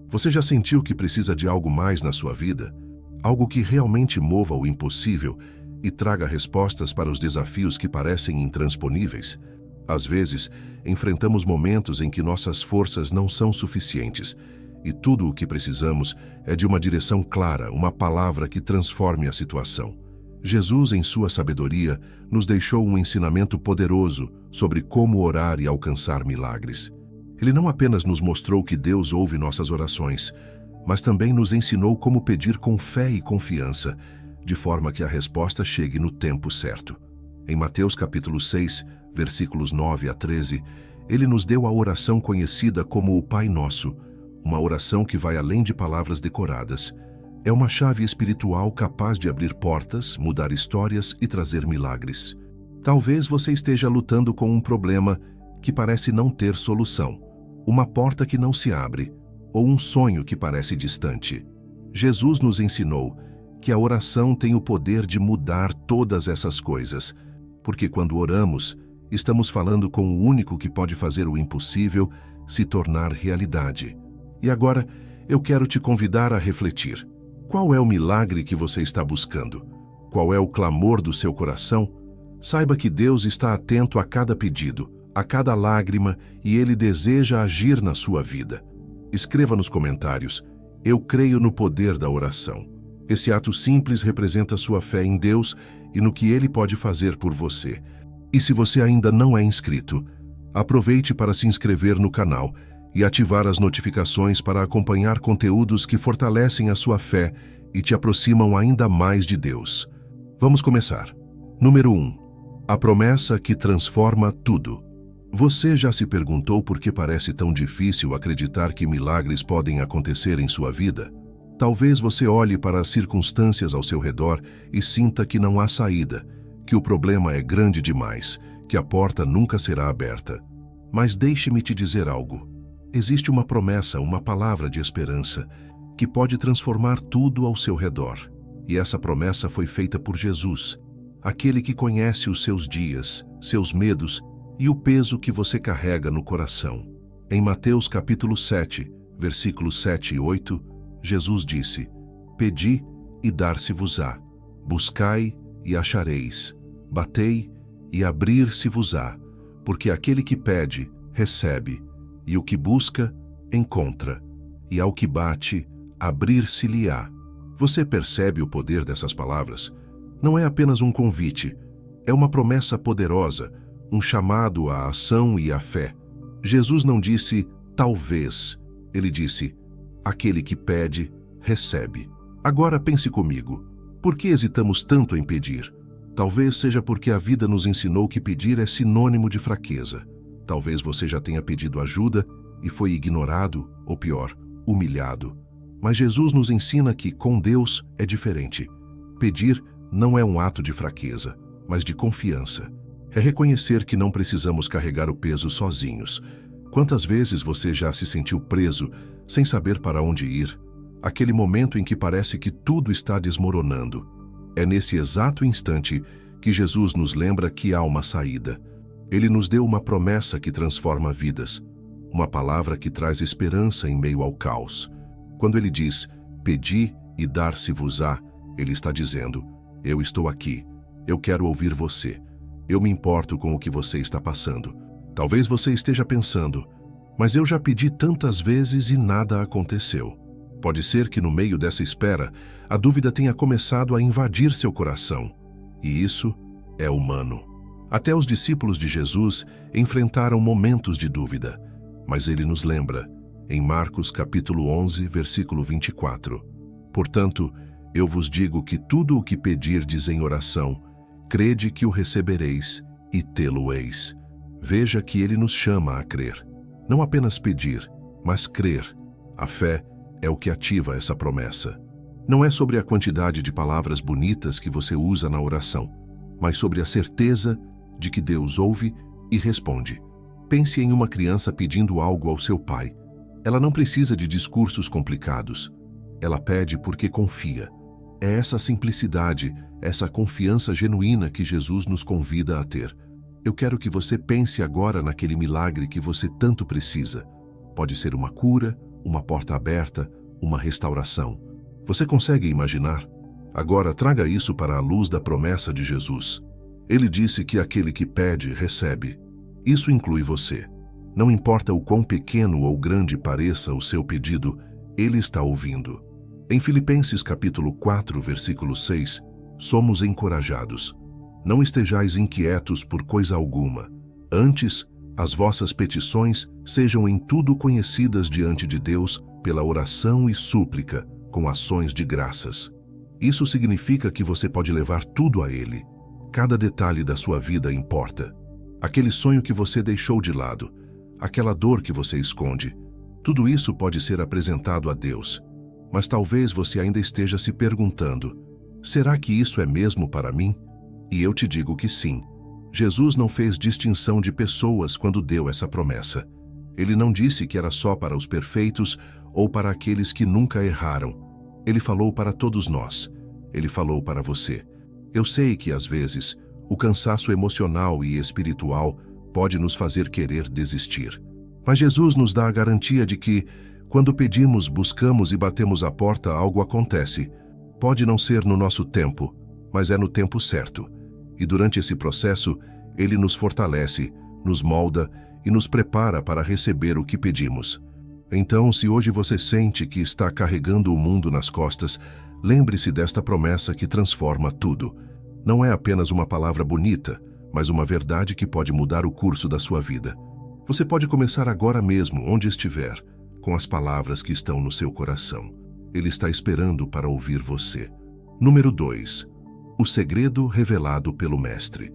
Você já sentiu que precisa de algo mais na sua vida? Algo que realmente mova o impossível e traga respostas para os desafios que parecem intransponíveis? Às vezes, enfrentamos momentos em que nossas forças não são suficientes e tudo o que precisamos é de uma direção clara, uma palavra que transforme a situação. Jesus, em sua sabedoria, nos deixou um ensinamento poderoso sobre como orar e alcançar milagres. Ele não apenas nos mostrou que Deus ouve nossas orações, mas também nos ensinou como pedir com fé e confiança, de forma que a resposta chegue no tempo certo. Em Mateus capítulo 6, versículos 9 a 13, ele nos deu a oração conhecida como o Pai Nosso, uma oração que vai além de palavras decoradas. É uma chave espiritual capaz de abrir portas, mudar histórias e trazer milagres. Talvez você esteja lutando com um problema que parece não ter solução, uma porta que não se abre, ou um sonho que parece distante. Jesus nos ensinou que a oração tem o poder de mudar todas essas coisas, porque quando oramos, estamos falando com o único que pode fazer o impossível se tornar realidade. E agora, eu quero te convidar a refletir. Qual é o milagre que você está buscando? Qual é o clamor do seu coração? Saiba que Deus está atento a cada pedido, a cada lágrima, e Ele deseja agir na sua vida. Escreva nos comentários: eu creio no poder da oração. Esse ato simples representa sua fé em Deus e no que Ele pode fazer por você. E se você ainda não é inscrito, aproveite para se inscrever no canal e ativar as notificações para acompanhar conteúdos que fortalecem a sua fé e te aproximam ainda mais de Deus. Vamos começar. Número 1. A promessa que transforma tudo. Você já se perguntou por que parece tão difícil acreditar que milagres podem acontecer em sua vida? Talvez você olhe para as circunstâncias ao seu redor e sinta que não há saída, que o problema é grande demais, que a porta nunca será aberta. Mas deixe-me te dizer algo. Existe uma promessa, uma palavra de esperança, que pode transformar tudo ao seu redor. E essa promessa foi feita por Jesus, aquele que conhece os seus dias, seus medos e o peso que você carrega no coração. Em Mateus capítulo 7, versículos 7 e 8, Jesus disse: Pedi e dar-se-vos-á, buscai e achareis, batei e abrir-se-vos-á, porque aquele que pede, recebe, e o que busca, encontra, e ao que bate, abrir-se-lhe-á. Você percebe o poder dessas palavras? Não é apenas um convite, é uma promessa poderosa, um chamado à ação e à fé. Jesus não disse, talvez, ele disse, aquele que pede, recebe. Agora pense comigo, por que hesitamos tanto em pedir? Talvez seja porque a vida nos ensinou que pedir é sinônimo de fraqueza. Talvez você já tenha pedido ajuda e foi ignorado, ou pior, humilhado. Mas Jesus nos ensina que, com Deus, é diferente. Pedir não é um ato de fraqueza, mas de confiança. É reconhecer que não precisamos carregar o peso sozinhos. Quantas vezes você já se sentiu preso, sem saber para onde ir? Aquele momento em que parece que tudo está desmoronando. É nesse exato instante que Jesus nos lembra que há uma saída. Ele nos deu uma promessa que transforma vidas, uma palavra que traz esperança em meio ao caos. Quando ele diz, pedi e dar-se-vos-á, ele está dizendo, eu estou aqui, eu quero ouvir você, eu me importo com o que você está passando. Talvez você esteja pensando, mas eu já pedi tantas vezes e nada aconteceu. Pode ser que no meio dessa espera, a dúvida tenha começado a invadir seu coração. E isso é humano. Até os discípulos de Jesus enfrentaram momentos de dúvida, mas ele nos lembra, em Marcos capítulo 11, versículo 24. Portanto, eu vos digo que tudo o que pedirdes em oração, crede que o recebereis e tê-lo-eis. Veja que ele nos chama a crer. Não apenas pedir, mas crer. A fé é o que ativa essa promessa. Não é sobre a quantidade de palavras bonitas que você usa na oração, mas sobre a certeza de que Deus ouve e responde. Pense em uma criança pedindo algo ao seu pai. Ela não precisa de discursos complicados. Ela pede porque confia. É essa simplicidade, essa confiança genuína que Jesus nos convida a ter. Eu quero que você pense agora naquele milagre que você tanto precisa. Pode ser uma cura, uma porta aberta, uma restauração. Você consegue imaginar? Agora traga isso para a luz da promessa de Jesus. Ele disse que aquele que pede, recebe. Isso inclui você. Não importa o quão pequeno ou grande pareça o seu pedido, Ele está ouvindo. Em Filipenses capítulo 4, versículo 6, somos encorajados. Não estejais inquietos por coisa alguma. Antes, as vossas petições sejam em tudo conhecidas diante de Deus pela oração e súplica, com ações de graças. Isso significa que você pode levar tudo a Ele. Cada detalhe da sua vida importa. Aquele sonho que você deixou de lado, aquela dor que você esconde, tudo isso pode ser apresentado a Deus. Mas talvez você ainda esteja se perguntando, será que isso é mesmo para mim? E eu te digo que sim. Jesus não fez distinção de pessoas quando deu essa promessa. Ele não disse que era só para os perfeitos ou para aqueles que nunca erraram. Ele falou para todos nós. Ele falou para você. Eu sei que, às vezes, o cansaço emocional e espiritual pode nos fazer querer desistir. Mas Jesus nos dá a garantia de que, quando pedimos, buscamos e batemos a porta, algo acontece. Pode não ser no nosso tempo, mas é no tempo certo. E durante esse processo, Ele nos fortalece, nos molda e nos prepara para receber o que pedimos. Então, se hoje você sente que está carregando o mundo nas costas, lembre-se desta promessa que transforma tudo. Não é apenas uma palavra bonita, mas uma verdade que pode mudar o curso da sua vida. Você pode começar agora mesmo, onde estiver, com as palavras que estão no seu coração. Ele está esperando para ouvir você. Número 2. O segredo revelado pelo Mestre.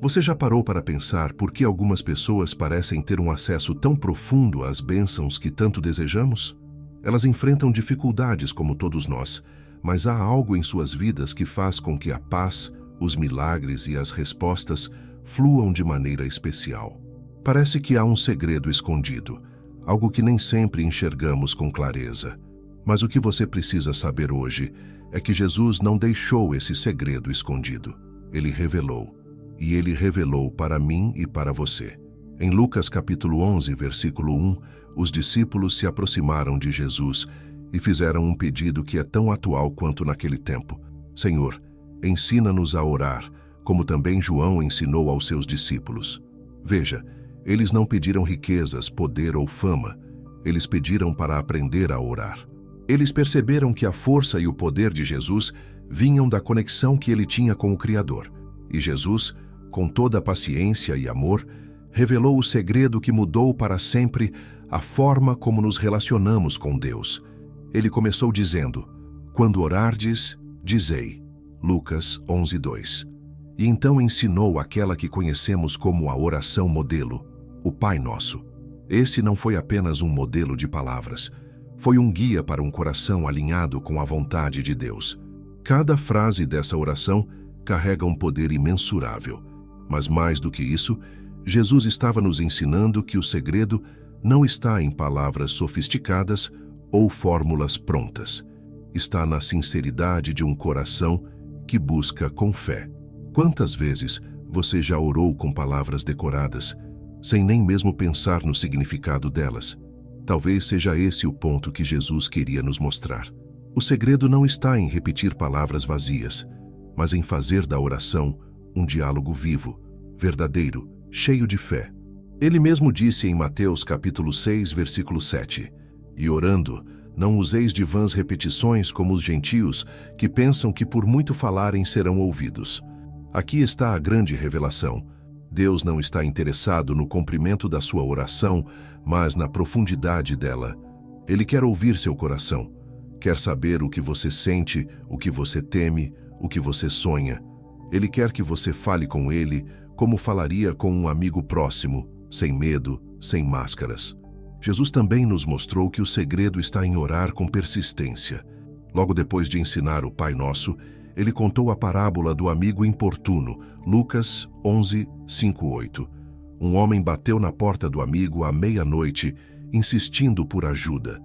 Você já parou para pensar por que algumas pessoas parecem ter um acesso tão profundo às bênçãos que tanto desejamos? Elas enfrentam dificuldades como todos nós, mas há algo em suas vidas que faz com que a paz, os milagres e as respostas fluam de maneira especial. Parece que há um segredo escondido, algo que nem sempre enxergamos com clareza. Mas o que você precisa saber hoje é que Jesus não deixou esse segredo escondido. Ele revelou. E Ele revelou para mim e para você. Em Lucas capítulo 11, versículo 1, os discípulos se aproximaram de Jesus e fizeram um pedido que é tão atual quanto naquele tempo. Senhor, ensina-nos a orar, como também João ensinou aos seus discípulos. Veja, eles não pediram riquezas, poder ou fama. Eles pediram para aprender a orar. Eles perceberam que a força e o poder de Jesus vinham da conexão que ele tinha com o Criador. E Jesus, com toda a paciência e amor, revelou o segredo que mudou para sempre a forma como nos relacionamos com Deus. Ele começou dizendo, quando orardes, dizei. Lucas 11:2. E então ensinou aquela que conhecemos como a oração modelo, o Pai Nosso. Esse não foi apenas um modelo de palavras, foi um guia para um coração alinhado com a vontade de Deus. Cada frase dessa oração carrega um poder imensurável. Mas mais do que isso, Jesus estava nos ensinando que o segredo não está em palavras sofisticadas ou fórmulas prontas. Está na sinceridade de um coração que busca com fé. Quantas vezes você já orou com palavras decoradas, sem nem mesmo pensar no significado delas? Talvez seja esse o ponto que Jesus queria nos mostrar. O segredo não está em repetir palavras vazias, mas em fazer da oração um diálogo vivo, verdadeiro, cheio de fé. Ele mesmo disse em Mateus capítulo 6, versículo 7, E orando, não useis de vãs repetições como os gentios, que pensam que por muito falarem serão ouvidos. Aqui está a grande revelação. Deus não está interessado no comprimento da sua oração, mas na profundidade dela. Ele quer ouvir seu coração, quer saber o que você sente, o que você teme, o que você sonha. Ele quer que você fale com ele como falaria com um amigo próximo, sem medo, sem máscaras. Jesus também nos mostrou que o segredo está em orar com persistência. Logo depois de ensinar o Pai Nosso, ele contou a parábola do amigo importuno, Lucas 11, 5-8. Um homem bateu na porta do amigo à meia-noite, insistindo por ajuda.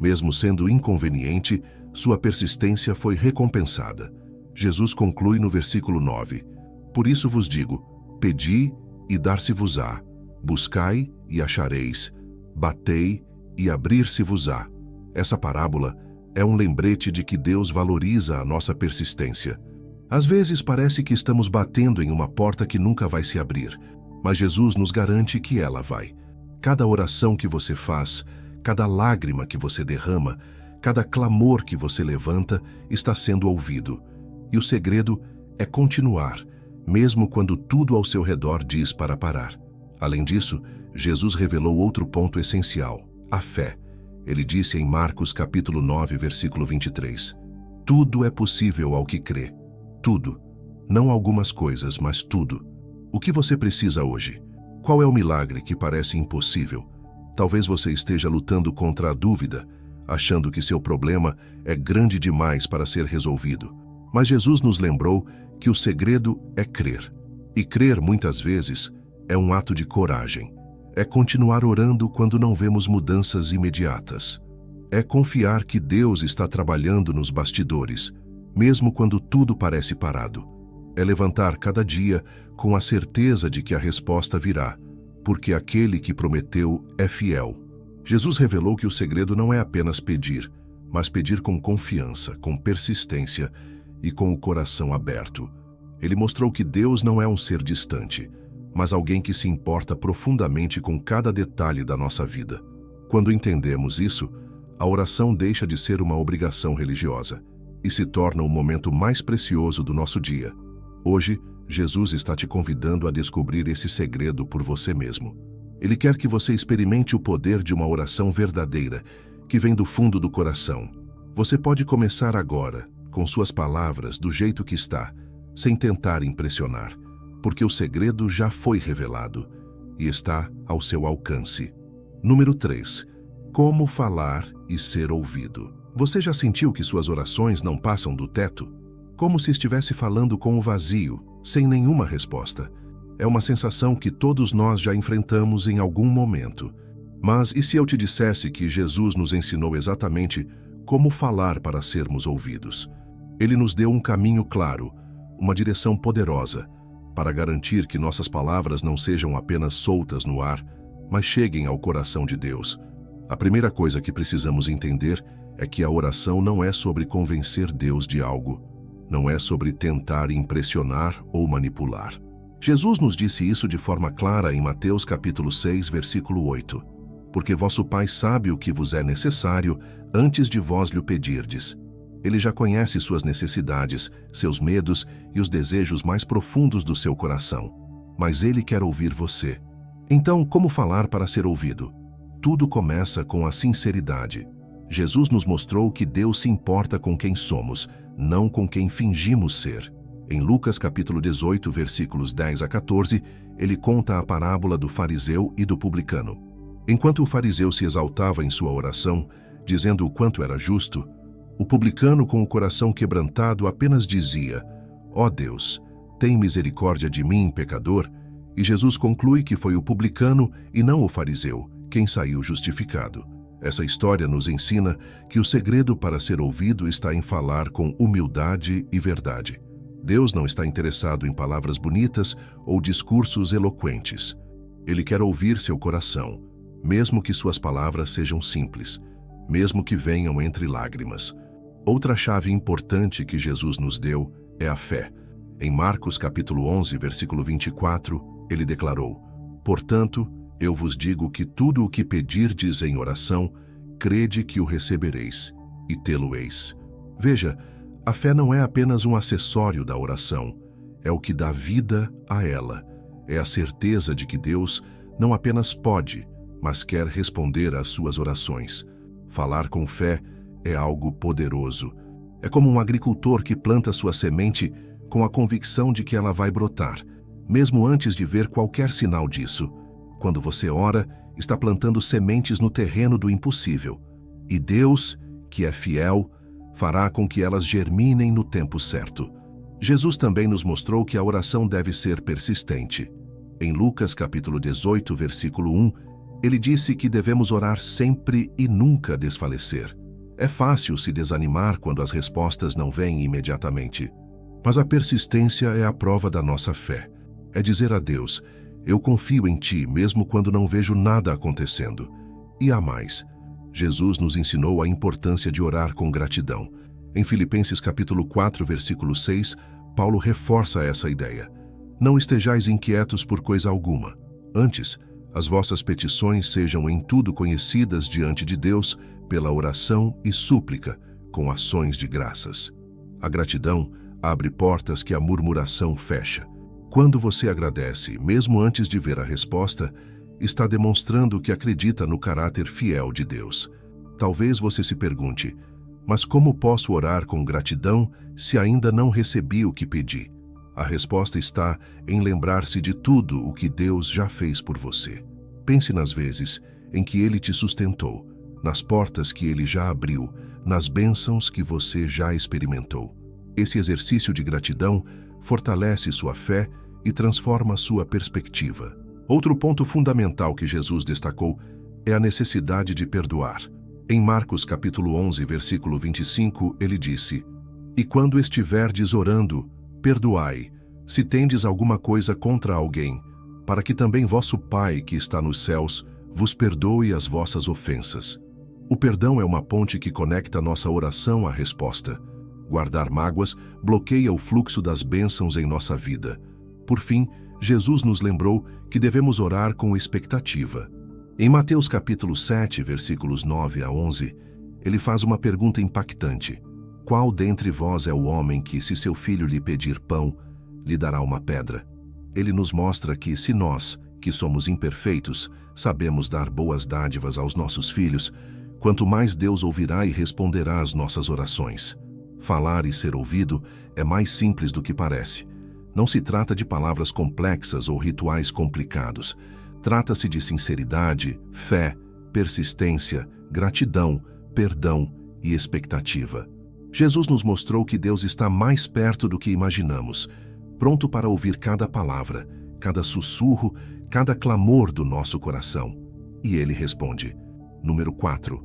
Mesmo sendo inconveniente, sua persistência foi recompensada. Jesus conclui no versículo 9, Por isso vos digo, pedi e dar-se-vos-á, buscai e achareis, batei e abrir-se-vos-á. Essa parábola é um lembrete de que Deus valoriza a nossa persistência. Às vezes parece que estamos batendo em uma porta que nunca vai se abrir, mas Jesus nos garante que ela vai. Cada oração que você faz, cada lágrima que você derrama, cada clamor que você levanta está sendo ouvido. E o segredo é continuar, mesmo quando tudo ao seu redor diz para parar. Além disso, Jesus revelou outro ponto essencial, a fé. Ele disse em Marcos capítulo 9, versículo 23, tudo é possível ao que crê. Tudo. Não algumas coisas, mas tudo. O que você precisa hoje? Qual é o milagre que parece impossível? Talvez você esteja lutando contra a dúvida, achando que seu problema é grande demais para ser resolvido. Mas Jesus nos lembrou que o segredo é crer. E crer, muitas vezes, é um ato de coragem. É continuar orando quando não vemos mudanças imediatas. É confiar que Deus está trabalhando nos bastidores, mesmo quando tudo parece parado. É levantar cada dia com a certeza de que a resposta virá, porque aquele que prometeu é fiel. Jesus revelou que o segredo não é apenas pedir, mas pedir com confiança, com persistência e com o coração aberto. Ele mostrou que Deus não é um ser distante, mas alguém que se importa profundamente com cada detalhe da nossa vida. Quando entendemos isso, a oração deixa de ser uma obrigação religiosa e se torna o momento mais precioso do nosso dia. Hoje, Jesus está te convidando a descobrir esse segredo por você mesmo. Ele quer que você experimente o poder de uma oração verdadeira, que vem do fundo do coração. Você pode começar agora, com suas palavras, do jeito que está, sem tentar impressionar, porque o segredo já foi revelado e está ao seu alcance. Número 3. Como falar e ser ouvido. Você já sentiu que suas orações não passam do teto? Como se estivesse falando com o vazio, sem nenhuma resposta. É uma sensação que todos nós já enfrentamos em algum momento. Mas e se eu te dissesse que Jesus nos ensinou exatamente como falar para sermos ouvidos? Ele nos deu um caminho claro, uma direção poderosa, para garantir que nossas palavras não sejam apenas soltas no ar, mas cheguem ao coração de Deus. A primeira coisa que precisamos entender é que a oração não é sobre convencer Deus de algo, não é sobre tentar impressionar ou manipular. Jesus nos disse isso de forma clara em Mateus capítulo 6, versículo 8. Porque vosso Pai sabe o que vos é necessário antes de vós lhe pedirdes. Ele já conhece suas necessidades, seus medos e os desejos mais profundos do seu coração. Mas Ele quer ouvir você. Então, como falar para ser ouvido? Tudo começa com a sinceridade. Jesus nos mostrou que Deus se importa com quem somos, não com quem fingimos ser. Em Lucas capítulo 18, versículos 10 a 14, ele conta a parábola do fariseu e do publicano. Enquanto o fariseu se exaltava em sua oração, dizendo o quanto era justo, o publicano com o coração quebrantado apenas dizia: ó Deus, tem misericórdia de mim, pecador. E Jesus conclui que foi o publicano e não o fariseu quem saiu justificado. Essa história nos ensina que o segredo para ser ouvido está em falar com humildade e verdade. Deus não está interessado em palavras bonitas ou discursos eloquentes. Ele quer ouvir seu coração, mesmo que suas palavras sejam simples, mesmo que venham entre lágrimas. Outra chave importante que Jesus nos deu é a fé. Em Marcos capítulo 11, versículo 24, ele declarou: portanto, eu vos digo que tudo o que pedirdes em oração, crede que o recebereis, e tê-lo-eis. Veja, a fé não é apenas um acessório da oração, é o que dá vida a ela. É a certeza de que Deus não apenas pode, mas quer responder às suas orações. Falar com fé é algo poderoso. É como um agricultor que planta sua semente com a convicção de que ela vai brotar, mesmo antes de ver qualquer sinal disso. Quando você ora, está plantando sementes no terreno do impossível. E Deus, que é fiel, fará com que elas germinem no tempo certo. Jesus também nos mostrou que a oração deve ser persistente. Em Lucas capítulo 18, versículo 1, ele disse que devemos orar sempre e nunca desfalecer. É fácil se desanimar quando as respostas não vêm imediatamente. Mas a persistência é a prova da nossa fé. É dizer a Deus: eu confio em Ti mesmo quando não vejo nada acontecendo. E há mais. Jesus nos ensinou a importância de orar com gratidão. Em Filipenses capítulo 4, versículo 6, Paulo reforça essa ideia. Não estejais inquietos por coisa alguma. Antes, as vossas petições sejam em tudo conhecidas diante de Deus pela oração e súplica, com ações de graças. A gratidão abre portas que a murmuração fecha. Quando você agradece, mesmo antes de ver a resposta, está demonstrando que acredita no caráter fiel de Deus. Talvez você se pergunte, mas como posso orar com gratidão se ainda não recebi o que pedi? A resposta está em lembrar-se de tudo o que Deus já fez por você. Pense nas vezes em que Ele te sustentou, nas portas que Ele já abriu, nas bênçãos que você já experimentou. Esse exercício de gratidão fortalece sua fé e transforma sua perspectiva. Outro ponto fundamental que Jesus destacou é a necessidade de perdoar. Em Marcos capítulo 11, versículo 25, ele disse: "E quando estiverdes orando, perdoai, se tendes alguma coisa contra alguém, para que também vosso Pai, que está nos céus, vos perdoe as vossas ofensas." O perdão é uma ponte que conecta nossa oração à resposta. Guardar mágoas bloqueia o fluxo das bênçãos em nossa vida. Por fim, Jesus nos lembrou que devemos orar com expectativa. Em Mateus capítulo 7, versículos 9 a 11, ele faz uma pergunta impactante. Qual dentre vós é o homem que, se seu filho lhe pedir pão, lhe dará uma pedra? Ele nos mostra que, se nós, que somos imperfeitos, sabemos dar boas dádivas aos nossos filhos, quanto mais Deus ouvirá e responderá às nossas orações. Falar e ser ouvido é mais simples do que parece. Não se trata de palavras complexas ou rituais complicados. Trata-se de sinceridade, fé, persistência, gratidão, perdão e expectativa. Jesus nos mostrou que Deus está mais perto do que imaginamos, pronto para ouvir cada palavra, cada sussurro, cada clamor do nosso coração. E Ele responde. Número 4.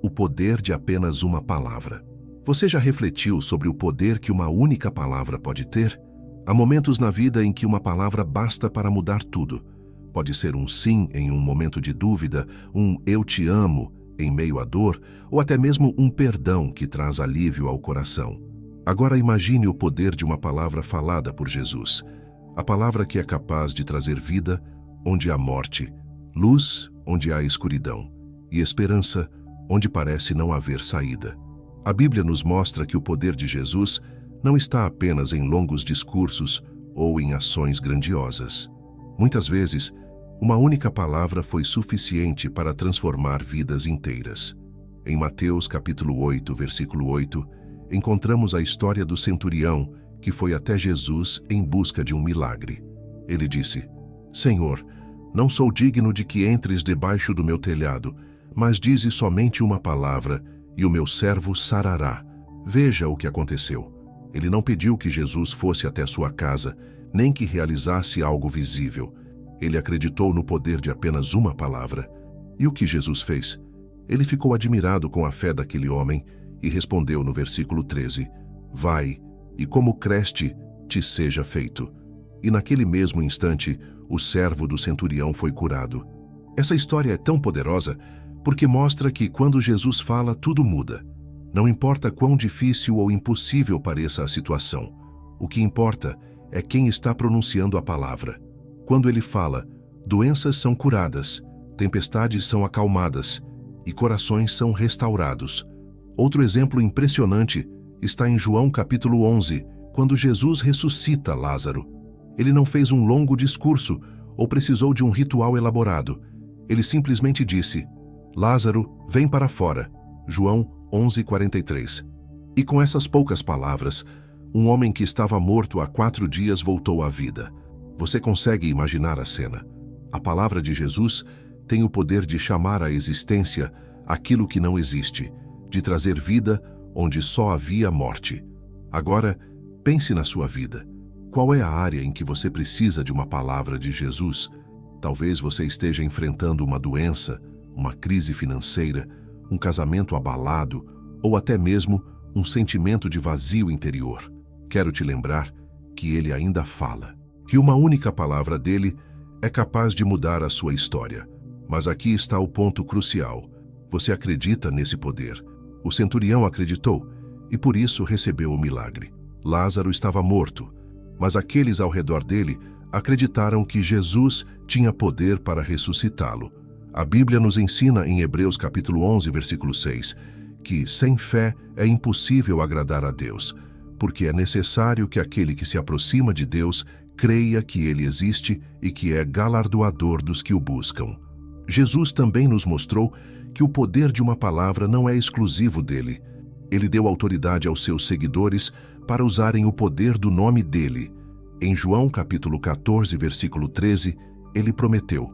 O poder de apenas uma palavra. Você já refletiu sobre o poder que uma única palavra pode ter? Há momentos na vida em que uma palavra basta para mudar tudo. Pode ser um sim em um momento de dúvida, um eu te amo em meio à dor, ou até mesmo um perdão que traz alívio ao coração. Agora imagine o poder de uma palavra falada por Jesus. A palavra que é capaz de trazer vida onde há morte, luz onde há escuridão e esperança onde parece não haver saída. A Bíblia nos mostra que o poder de Jesus não está apenas em longos discursos ou em ações grandiosas. Muitas vezes, uma única palavra foi suficiente para transformar vidas inteiras. Em Mateus capítulo 8, versículo 8, encontramos a história do centurião que foi até Jesus em busca de um milagre. Ele disse: "Senhor, não sou digno de que entres debaixo do meu telhado, mas dize somente uma palavra e o meu servo sarará." Veja o que aconteceu. Ele não pediu que Jesus fosse até sua casa, nem que realizasse algo visível. Ele acreditou no poder de apenas uma palavra. E o que Jesus fez? Ele ficou admirado com a fé daquele homem e respondeu no versículo 13: "Vai, e como creste, te seja feito." E naquele mesmo instante, o servo do centurião foi curado. Essa história é tão poderosa porque mostra que quando Jesus fala, tudo muda. Não importa quão difícil ou impossível pareça a situação. O que importa é quem está pronunciando a palavra. Quando ele fala, doenças são curadas, tempestades são acalmadas e corações são restaurados. Outro exemplo impressionante está em João capítulo 11, quando Jesus ressuscita Lázaro. Ele não fez um longo discurso ou precisou de um ritual elaborado. Ele simplesmente disse: "Lázaro, vem para fora." João 11:43. E com essas poucas palavras, um homem que estava morto há 4 dias voltou à vida. Você consegue imaginar a cena? A palavra de Jesus tem o poder de chamar à existência aquilo que não existe, de trazer vida onde só havia morte. Agora, pense na sua vida. Qual é a área em que você precisa de uma palavra de Jesus? Talvez você esteja enfrentando uma doença, uma crise financeira, um casamento abalado ou até mesmo um sentimento de vazio interior. Quero te lembrar que Ele ainda fala, que uma única palavra dele é capaz de mudar a sua história. Mas aqui está o ponto crucial. Você acredita nesse poder. O centurião acreditou e por isso recebeu o milagre. Lázaro estava morto, mas aqueles ao redor dele acreditaram que Jesus tinha poder para ressuscitá-lo. A Bíblia nos ensina em Hebreus capítulo 11, versículo 6, que sem fé é impossível agradar a Deus, porque é necessário que aquele que se aproxima de Deus creia que Ele existe e que é galardoador dos que o buscam. Jesus também nos mostrou que o poder de uma palavra não é exclusivo dele. Ele deu autoridade aos seus seguidores para usarem o poder do nome dele. Em João capítulo 14, versículo 13, ele prometeu: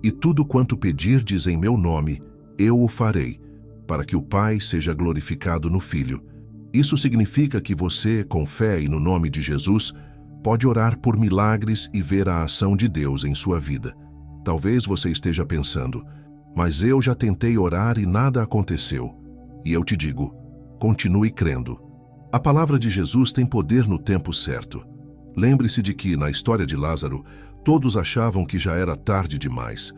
"E tudo quanto pedirdes em meu nome, eu o farei, para que o Pai seja glorificado no Filho." Isso significa que você, com fé e no nome de Jesus, pode orar por milagres e ver a ação de Deus em sua vida. Talvez você esteja pensando: "Mas eu já tentei orar e nada aconteceu." E eu te digo, continue crendo. A palavra de Jesus tem poder no tempo certo. Lembre-se de que, na história de Lázaro, todos achavam que já era tarde demais,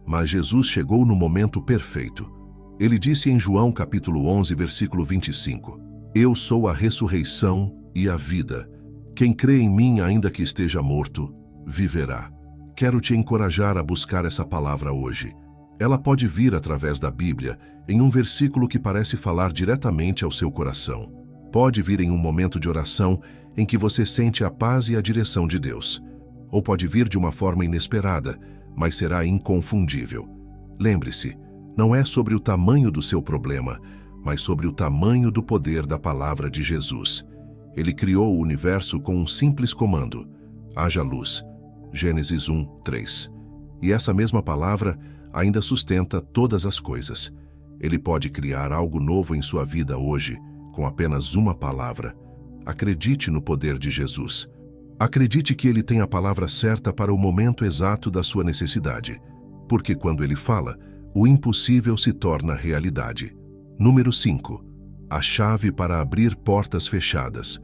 mas Jesus chegou no momento perfeito. Ele disse em João capítulo 11, versículo 25, "Eu sou a ressurreição e a vida. Quem crê em mim, ainda que esteja morto, viverá." Quero te encorajar a buscar essa palavra hoje. Ela pode vir através da Bíblia, em um versículo que parece falar diretamente ao seu coração. Pode vir em um momento de oração em que você sente a paz e a direção de Deus. Ou pode vir de uma forma inesperada, mas será inconfundível. Lembre-se, não é sobre o tamanho do seu problema, mas sobre o tamanho do poder da palavra de Jesus. Ele criou o universo com um simples comando: haja luz. Gênesis 1, 3. E essa mesma palavra ainda sustenta todas as coisas. Ele pode criar algo novo em sua vida hoje, com apenas uma palavra. Acredite no poder de Jesus. Acredite que Ele tem a palavra certa para o momento exato da sua necessidade, porque quando Ele fala, o impossível se torna realidade. Número 5. A chave para abrir portas fechadas.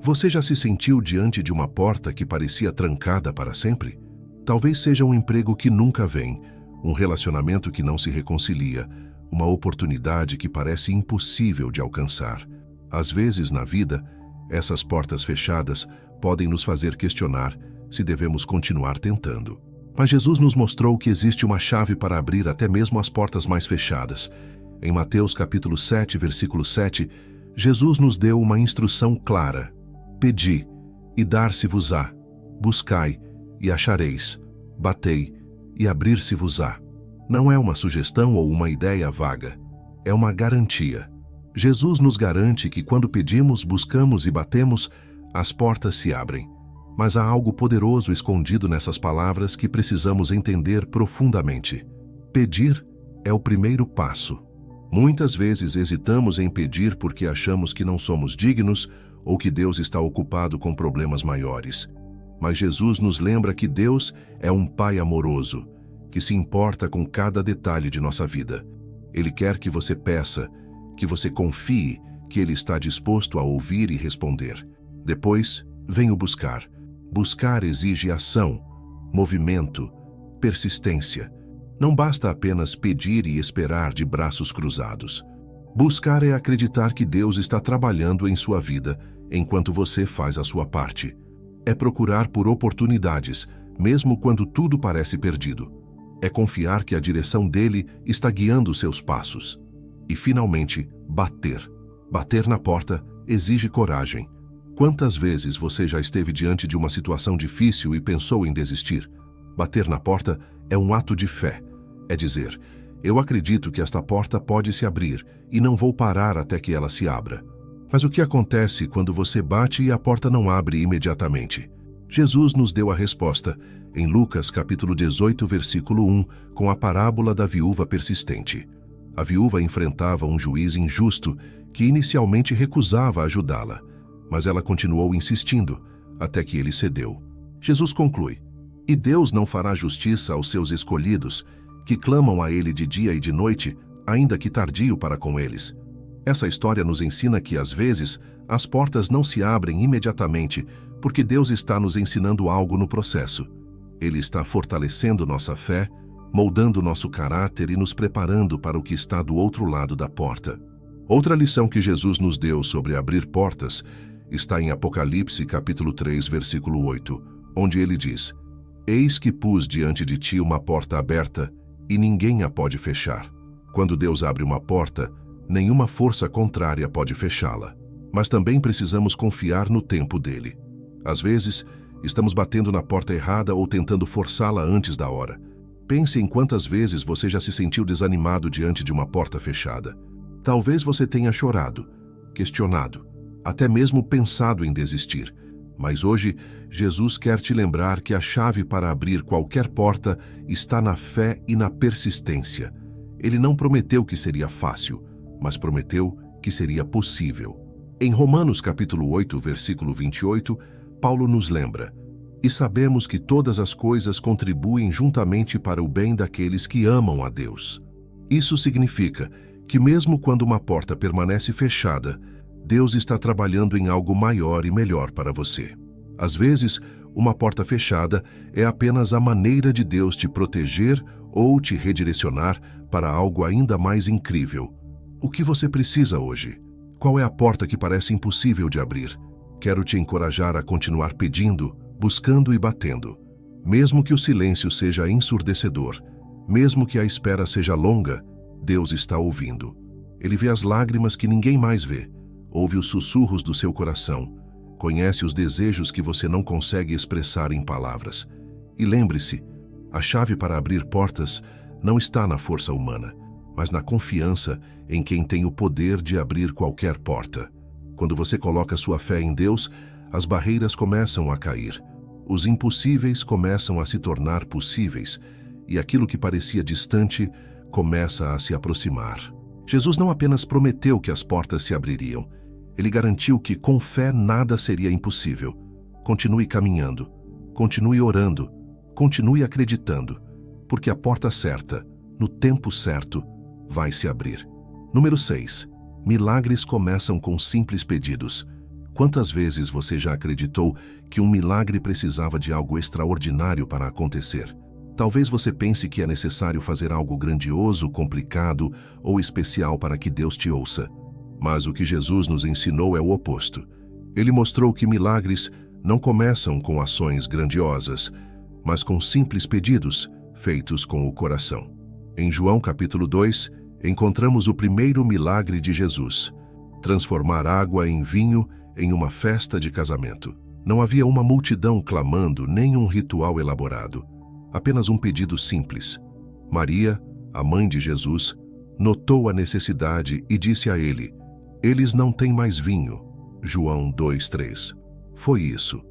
Você já se sentiu diante de uma porta que parecia trancada para sempre? Talvez seja um emprego que nunca vem, um relacionamento que não se reconcilia, uma oportunidade que parece impossível de alcançar. Às vezes, na vida, essas portas fechadas podem nos fazer questionar se devemos continuar tentando. Mas Jesus nos mostrou que existe uma chave para abrir até mesmo as portas mais fechadas. Em Mateus capítulo 7, versículo 7, Jesus nos deu uma instrução clara: "Pedi, e dar-se-vos-á. Buscai, e achareis. Batei, e abrir-se-vos-á." Não é uma sugestão ou uma ideia vaga. É uma garantia. Jesus nos garante que quando pedimos, buscamos e batemos, as portas se abrem. Mas há algo poderoso escondido nessas palavras que precisamos entender profundamente. Pedir é o primeiro passo. Muitas vezes hesitamos em pedir porque achamos que não somos dignos ou que Deus está ocupado com problemas maiores. Mas Jesus nos lembra que Deus é um Pai amoroso, que se importa com cada detalhe de nossa vida. Ele quer que você peça, que você confie que Ele está disposto a ouvir e responder. Depois, vem o buscar. Buscar exige ação, movimento, persistência. Não basta apenas pedir e esperar de braços cruzados. Buscar é acreditar que Deus está trabalhando em sua vida enquanto você faz a sua parte. É procurar por oportunidades, mesmo quando tudo parece perdido. É confiar que a direção dele está guiando seus passos. E, finalmente, bater. Bater na porta exige coragem. Quantas vezes você já esteve diante de uma situação difícil e pensou em desistir? Bater na porta é um ato de fé. É dizer: eu acredito que esta porta pode se abrir e não vou parar até que ela se abra. Mas o que acontece quando você bate e a porta não abre imediatamente? Jesus nos deu a resposta em Lucas capítulo 18, versículo 1, com a parábola da viúva persistente. A viúva enfrentava um juiz injusto que inicialmente recusava ajudá-la, mas ela continuou insistindo até que ele cedeu. Jesus conclui: "E Deus não fará justiça aos seus escolhidos, que clamam a Ele de dia e de noite, ainda que tardio para com eles." Essa história nos ensina que, às vezes, as portas não se abrem imediatamente porque Deus está nos ensinando algo no processo. Ele está fortalecendo nossa fé, moldando nosso caráter e nos preparando para o que está do outro lado da porta. Outra lição que Jesus nos deu sobre abrir portas está em Apocalipse capítulo 3, versículo 8, onde ele diz: Eis que pus diante de ti uma porta aberta, e ninguém a pode fechar. Quando Deus abre uma porta, nenhuma força contrária pode fechá-la. Mas também precisamos confiar no tempo dele. Às vezes, estamos batendo na porta errada ou tentando forçá-la antes da hora. Pense em quantas vezes você já se sentiu desanimado diante de uma porta fechada. Talvez você tenha chorado, questionado, até mesmo pensado em desistir. Mas hoje, Jesus quer te lembrar que a chave para abrir qualquer porta está na fé e na persistência. Ele não prometeu que seria fácil, mas prometeu que seria possível. Em Romanos capítulo 8, versículo 28, Paulo nos lembra: E sabemos que todas as coisas contribuem juntamente para o bem daqueles que amam a Deus. Isso significa que mesmo quando uma porta permanece fechada, Deus está trabalhando em algo maior e melhor para você. Às vezes, uma porta fechada é apenas a maneira de Deus te proteger ou te redirecionar para algo ainda mais incrível. O que você precisa hoje? Qual é a porta que parece impossível de abrir? Quero te encorajar a continuar pedindo, buscando e batendo. Mesmo que o silêncio seja ensurdecedor, mesmo que a espera seja longa, Deus está ouvindo. Ele vê as lágrimas que ninguém mais vê, ouve os sussurros do seu coração, conhece os desejos que você não consegue expressar em palavras. E lembre-se, a chave para abrir portas não está na força humana, mas na confiança em quem tem o poder de abrir qualquer porta. Quando você coloca sua fé em Deus, as barreiras começam a cair, os impossíveis começam a se tornar possíveis, e aquilo que parecia distante começa a se aproximar. Jesus não apenas prometeu que as portas se abririam, ele garantiu que com fé nada seria impossível. Continue caminhando, continue orando, continue acreditando, porque a porta certa, no tempo certo, vai se abrir. Número 6. Milagres começam com simples pedidos. Quantas vezes você já acreditou que um milagre precisava de algo extraordinário para acontecer? Talvez você pense que é necessário fazer algo grandioso, complicado ou especial para que Deus te ouça. Mas o que Jesus nos ensinou é o oposto. Ele mostrou que milagres não começam com ações grandiosas, mas com simples pedidos feitos com o coração. Em João capítulo 2, encontramos o primeiro milagre de Jesus: transformar água em vinho em uma festa de casamento. Não havia uma multidão clamando, nem um ritual elaborado. Apenas um pedido simples. Maria, a mãe de Jesus, notou a necessidade e disse a ele: Eles não têm mais vinho. João 2:3. Foi isso.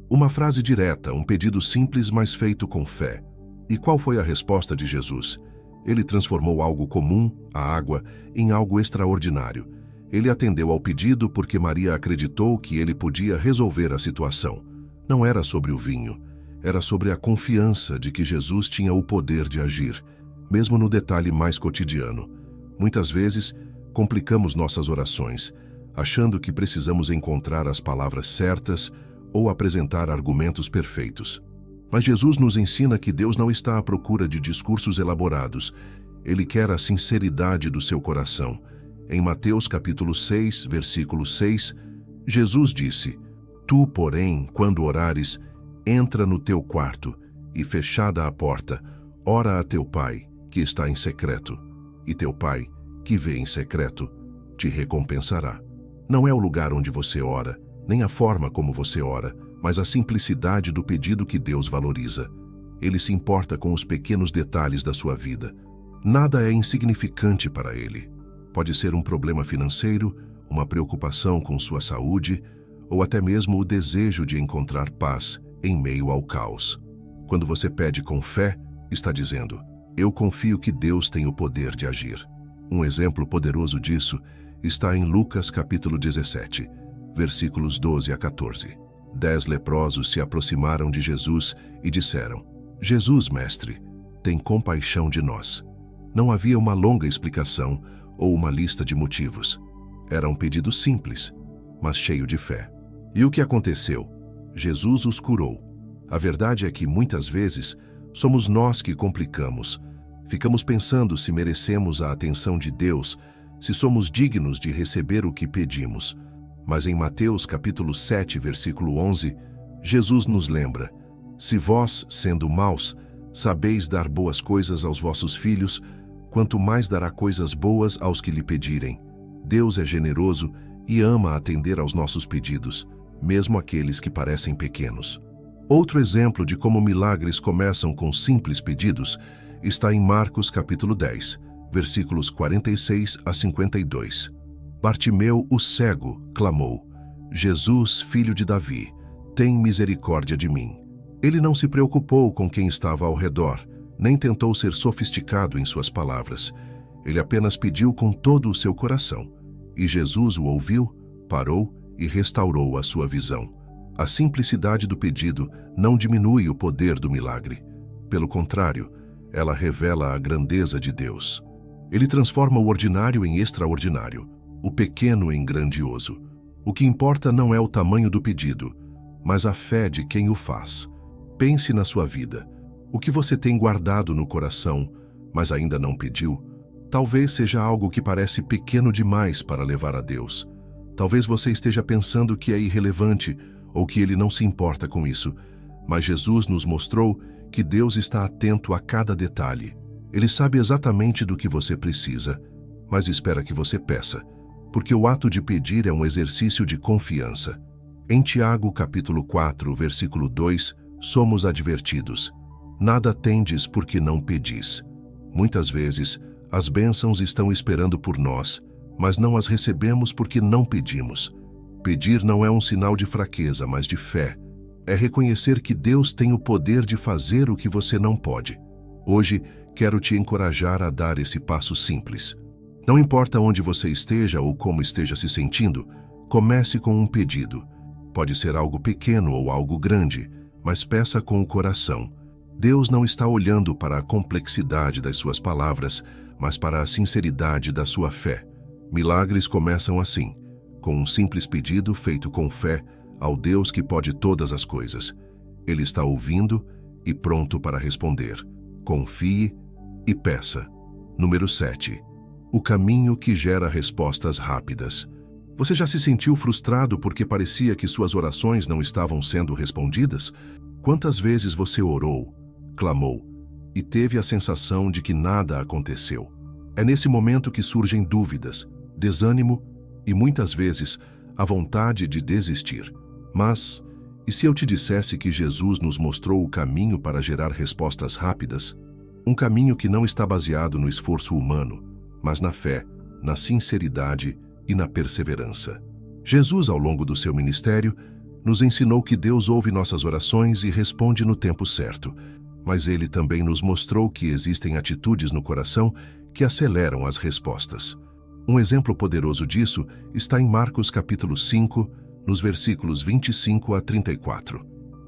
Uma frase direta, um pedido simples, mas feito com fé. E qual foi a resposta de Jesus? Ele transformou algo comum, a água, em algo extraordinário. Ele atendeu ao pedido porque Maria acreditou que ele podia resolver a situação. Não era sobre o vinho. Era sobre a confiança de que Jesus tinha o poder de agir, mesmo no detalhe mais cotidiano. Muitas vezes, complicamos nossas orações, achando que precisamos encontrar as palavras certas ou apresentar argumentos perfeitos. Mas Jesus nos ensina que Deus não está à procura de discursos elaborados. Ele quer a sinceridade do seu coração. Em Mateus capítulo 6, versículo 6, Jesus disse: Tu, porém, quando orares, entra no teu quarto e, fechada a porta, ora a teu Pai, que está em secreto, e teu Pai, que vê em secreto, te recompensará. Não é o lugar onde você ora, nem a forma como você ora, mas a simplicidade do pedido que Deus valoriza. Ele se importa com os pequenos detalhes da sua vida. Nada é insignificante para Ele. Pode ser um problema financeiro, uma preocupação com sua saúde, ou até mesmo o desejo de encontrar paz em meio ao caos. Quando você pede com fé, está dizendo: Eu confio que Deus tem o poder de agir. Um exemplo poderoso disso está em Lucas capítulo 17, versículos 12 a 14. 10 leprosos se aproximaram de Jesus e disseram: Jesus, mestre, tem compaixão de nós. Não havia uma longa explicação ou uma lista de motivos. Era um pedido simples, mas cheio de fé. E o que aconteceu? Jesus os curou. A verdade é que muitas vezes somos nós que complicamos, Ficamos pensando se merecemos a atenção de Deus, se somos dignos de receber o que pedimos. Mas em Mateus capítulo 7, versículo 11, Jesus nos lembra: se vós, sendo maus, sabeis dar boas coisas aos vossos filhos, quanto mais dará coisas boas aos que lhe pedirem. Deus é generoso e ama atender aos nossos pedidos, mesmo aqueles que parecem pequenos. Outro exemplo de como milagres começam com simples pedidos está em Marcos capítulo 10, versículos 46 a 52. Bartimeu, o cego, clamou: Jesus, filho de Davi, tem misericórdia de mim. Ele não se preocupou com quem estava ao redor, nem tentou ser sofisticado em suas palavras. Ele apenas pediu com todo o seu coração. E Jesus o ouviu, parou e restaurou a sua visão. A simplicidade do pedido não diminui o poder do milagre. Pelo contrário, ela revela a grandeza de Deus. Ele transforma o ordinário em extraordinário, o pequeno em grandioso. O que importa não é o tamanho do pedido, mas a fé de quem o faz. Pense na sua vida. O que você tem guardado no coração, mas ainda não pediu, talvez seja algo que parece pequeno demais para levar a Deus. Talvez você esteja pensando que é irrelevante ou que Ele não se importa com isso, mas Jesus nos mostrou que Deus está atento a cada detalhe. Ele sabe exatamente do que você precisa, mas espera que você peça, porque o ato de pedir é um exercício de confiança. Em Tiago capítulo 4, versículo 2, somos advertidos: nada tendes porque não pedis. Muitas vezes, as bênçãos estão esperando por nós, mas não as recebemos porque não pedimos. Pedir não é um sinal de fraqueza, mas de fé. É reconhecer que Deus tem o poder de fazer o que você não pode. Hoje, quero te encorajar a dar esse passo simples. Não importa onde você esteja ou como esteja se sentindo, comece com um pedido. Pode ser algo pequeno ou algo grande, mas peça com o coração. Deus não está olhando para a complexidade das suas palavras, mas para a sinceridade da sua fé. Milagres começam assim, com um simples pedido feito com fé ao Deus que pode todas as coisas. Ele está ouvindo e pronto para responder. Confie e peça. Número 7. O caminho que gera respostas rápidas. Você já se sentiu frustrado porque parecia que suas orações não estavam sendo respondidas? Quantas vezes você orou, clamou e teve a sensação de que nada aconteceu? É nesse momento que surgem dúvidas, desânimo e muitas vezes a vontade de desistir. Mas, e se eu te dissesse que Jesus nos mostrou o caminho para gerar respostas rápidas? Um caminho que não está baseado no esforço humano, mas na fé, na sinceridade e na perseverança. Jesus, ao longo do seu ministério, nos ensinou que Deus ouve nossas orações e responde no tempo certo, mas Ele também nos mostrou que existem atitudes no coração que aceleram as respostas. Um exemplo poderoso disso está em Marcos capítulo 5, nos versículos 25 a 34.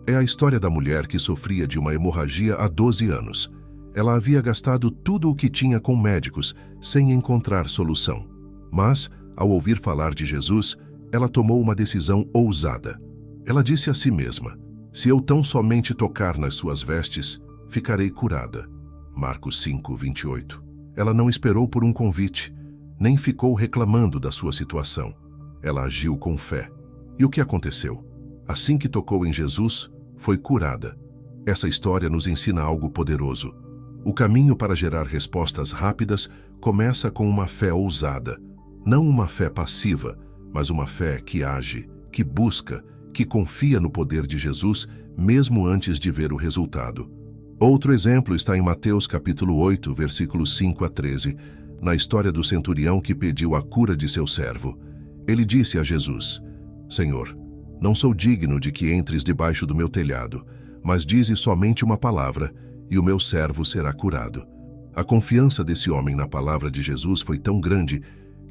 É a história da mulher que sofria de uma hemorragia há 12 anos. Ela havia gastado tudo o que tinha com médicos, sem encontrar solução. Mas, ao ouvir falar de Jesus, ela tomou uma decisão ousada. Ela disse a si mesma: se eu tão somente tocar nas suas vestes, ficarei curada. Marcos 5, 28. Ela não esperou por um convite, nem ficou reclamando da sua situação. Ela agiu com fé. E o que aconteceu? Assim que tocou em Jesus, foi curada. Essa história nos ensina algo poderoso. O caminho para gerar respostas rápidas começa com uma fé ousada. Não uma fé passiva, mas uma fé que age, que busca, que confia no poder de Jesus, mesmo antes de ver o resultado. Outro exemplo está em Mateus capítulo 8, versículos 5 a 13, na história do centurião que pediu a cura de seu servo. Ele disse a Jesus: Senhor, não sou digno de que entres debaixo do meu telhado, mas dize somente uma palavra, e o meu servo será curado. A confiança desse homem na palavra de Jesus foi tão grande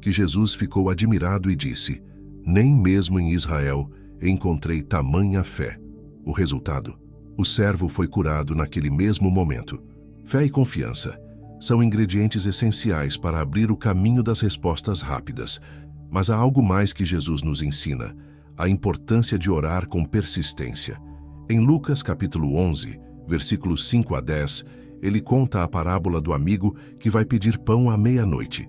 que Jesus ficou admirado e disse: nem mesmo em Israel encontrei tamanha fé. O resultado: o servo foi curado naquele mesmo momento. Fé e confiança são ingredientes essenciais para abrir o caminho das respostas rápidas. Mas há algo mais que Jesus nos ensina: a importância de orar com persistência. Em Lucas capítulo 11, versículos 5 a 10, ele conta a parábola do amigo que vai pedir pão à meia-noite.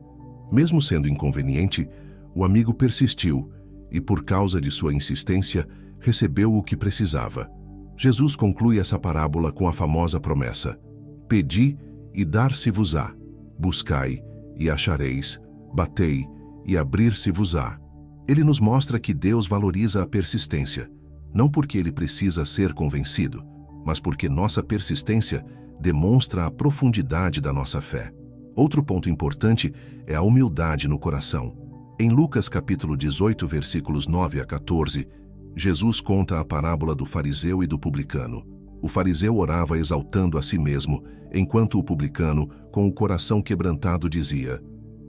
Mesmo sendo inconveniente, o amigo persistiu e, por causa de sua insistência, recebeu o que precisava. Jesus conclui essa parábola com a famosa promessa: pedi e dar-se-vos-á, buscai e achareis, batei e abrir-se-vos-á. Ele nos mostra que Deus valoriza a persistência, não porque ele precisa ser convencido, mas porque nossa persistência demonstra a profundidade da nossa fé. Outro ponto importante é a humildade no coração. Em Lucas capítulo 18, versículos 9 a 14, Jesus conta a parábola do fariseu e do publicano. O fariseu orava exaltando a si mesmo, enquanto o publicano, com o coração quebrantado, dizia: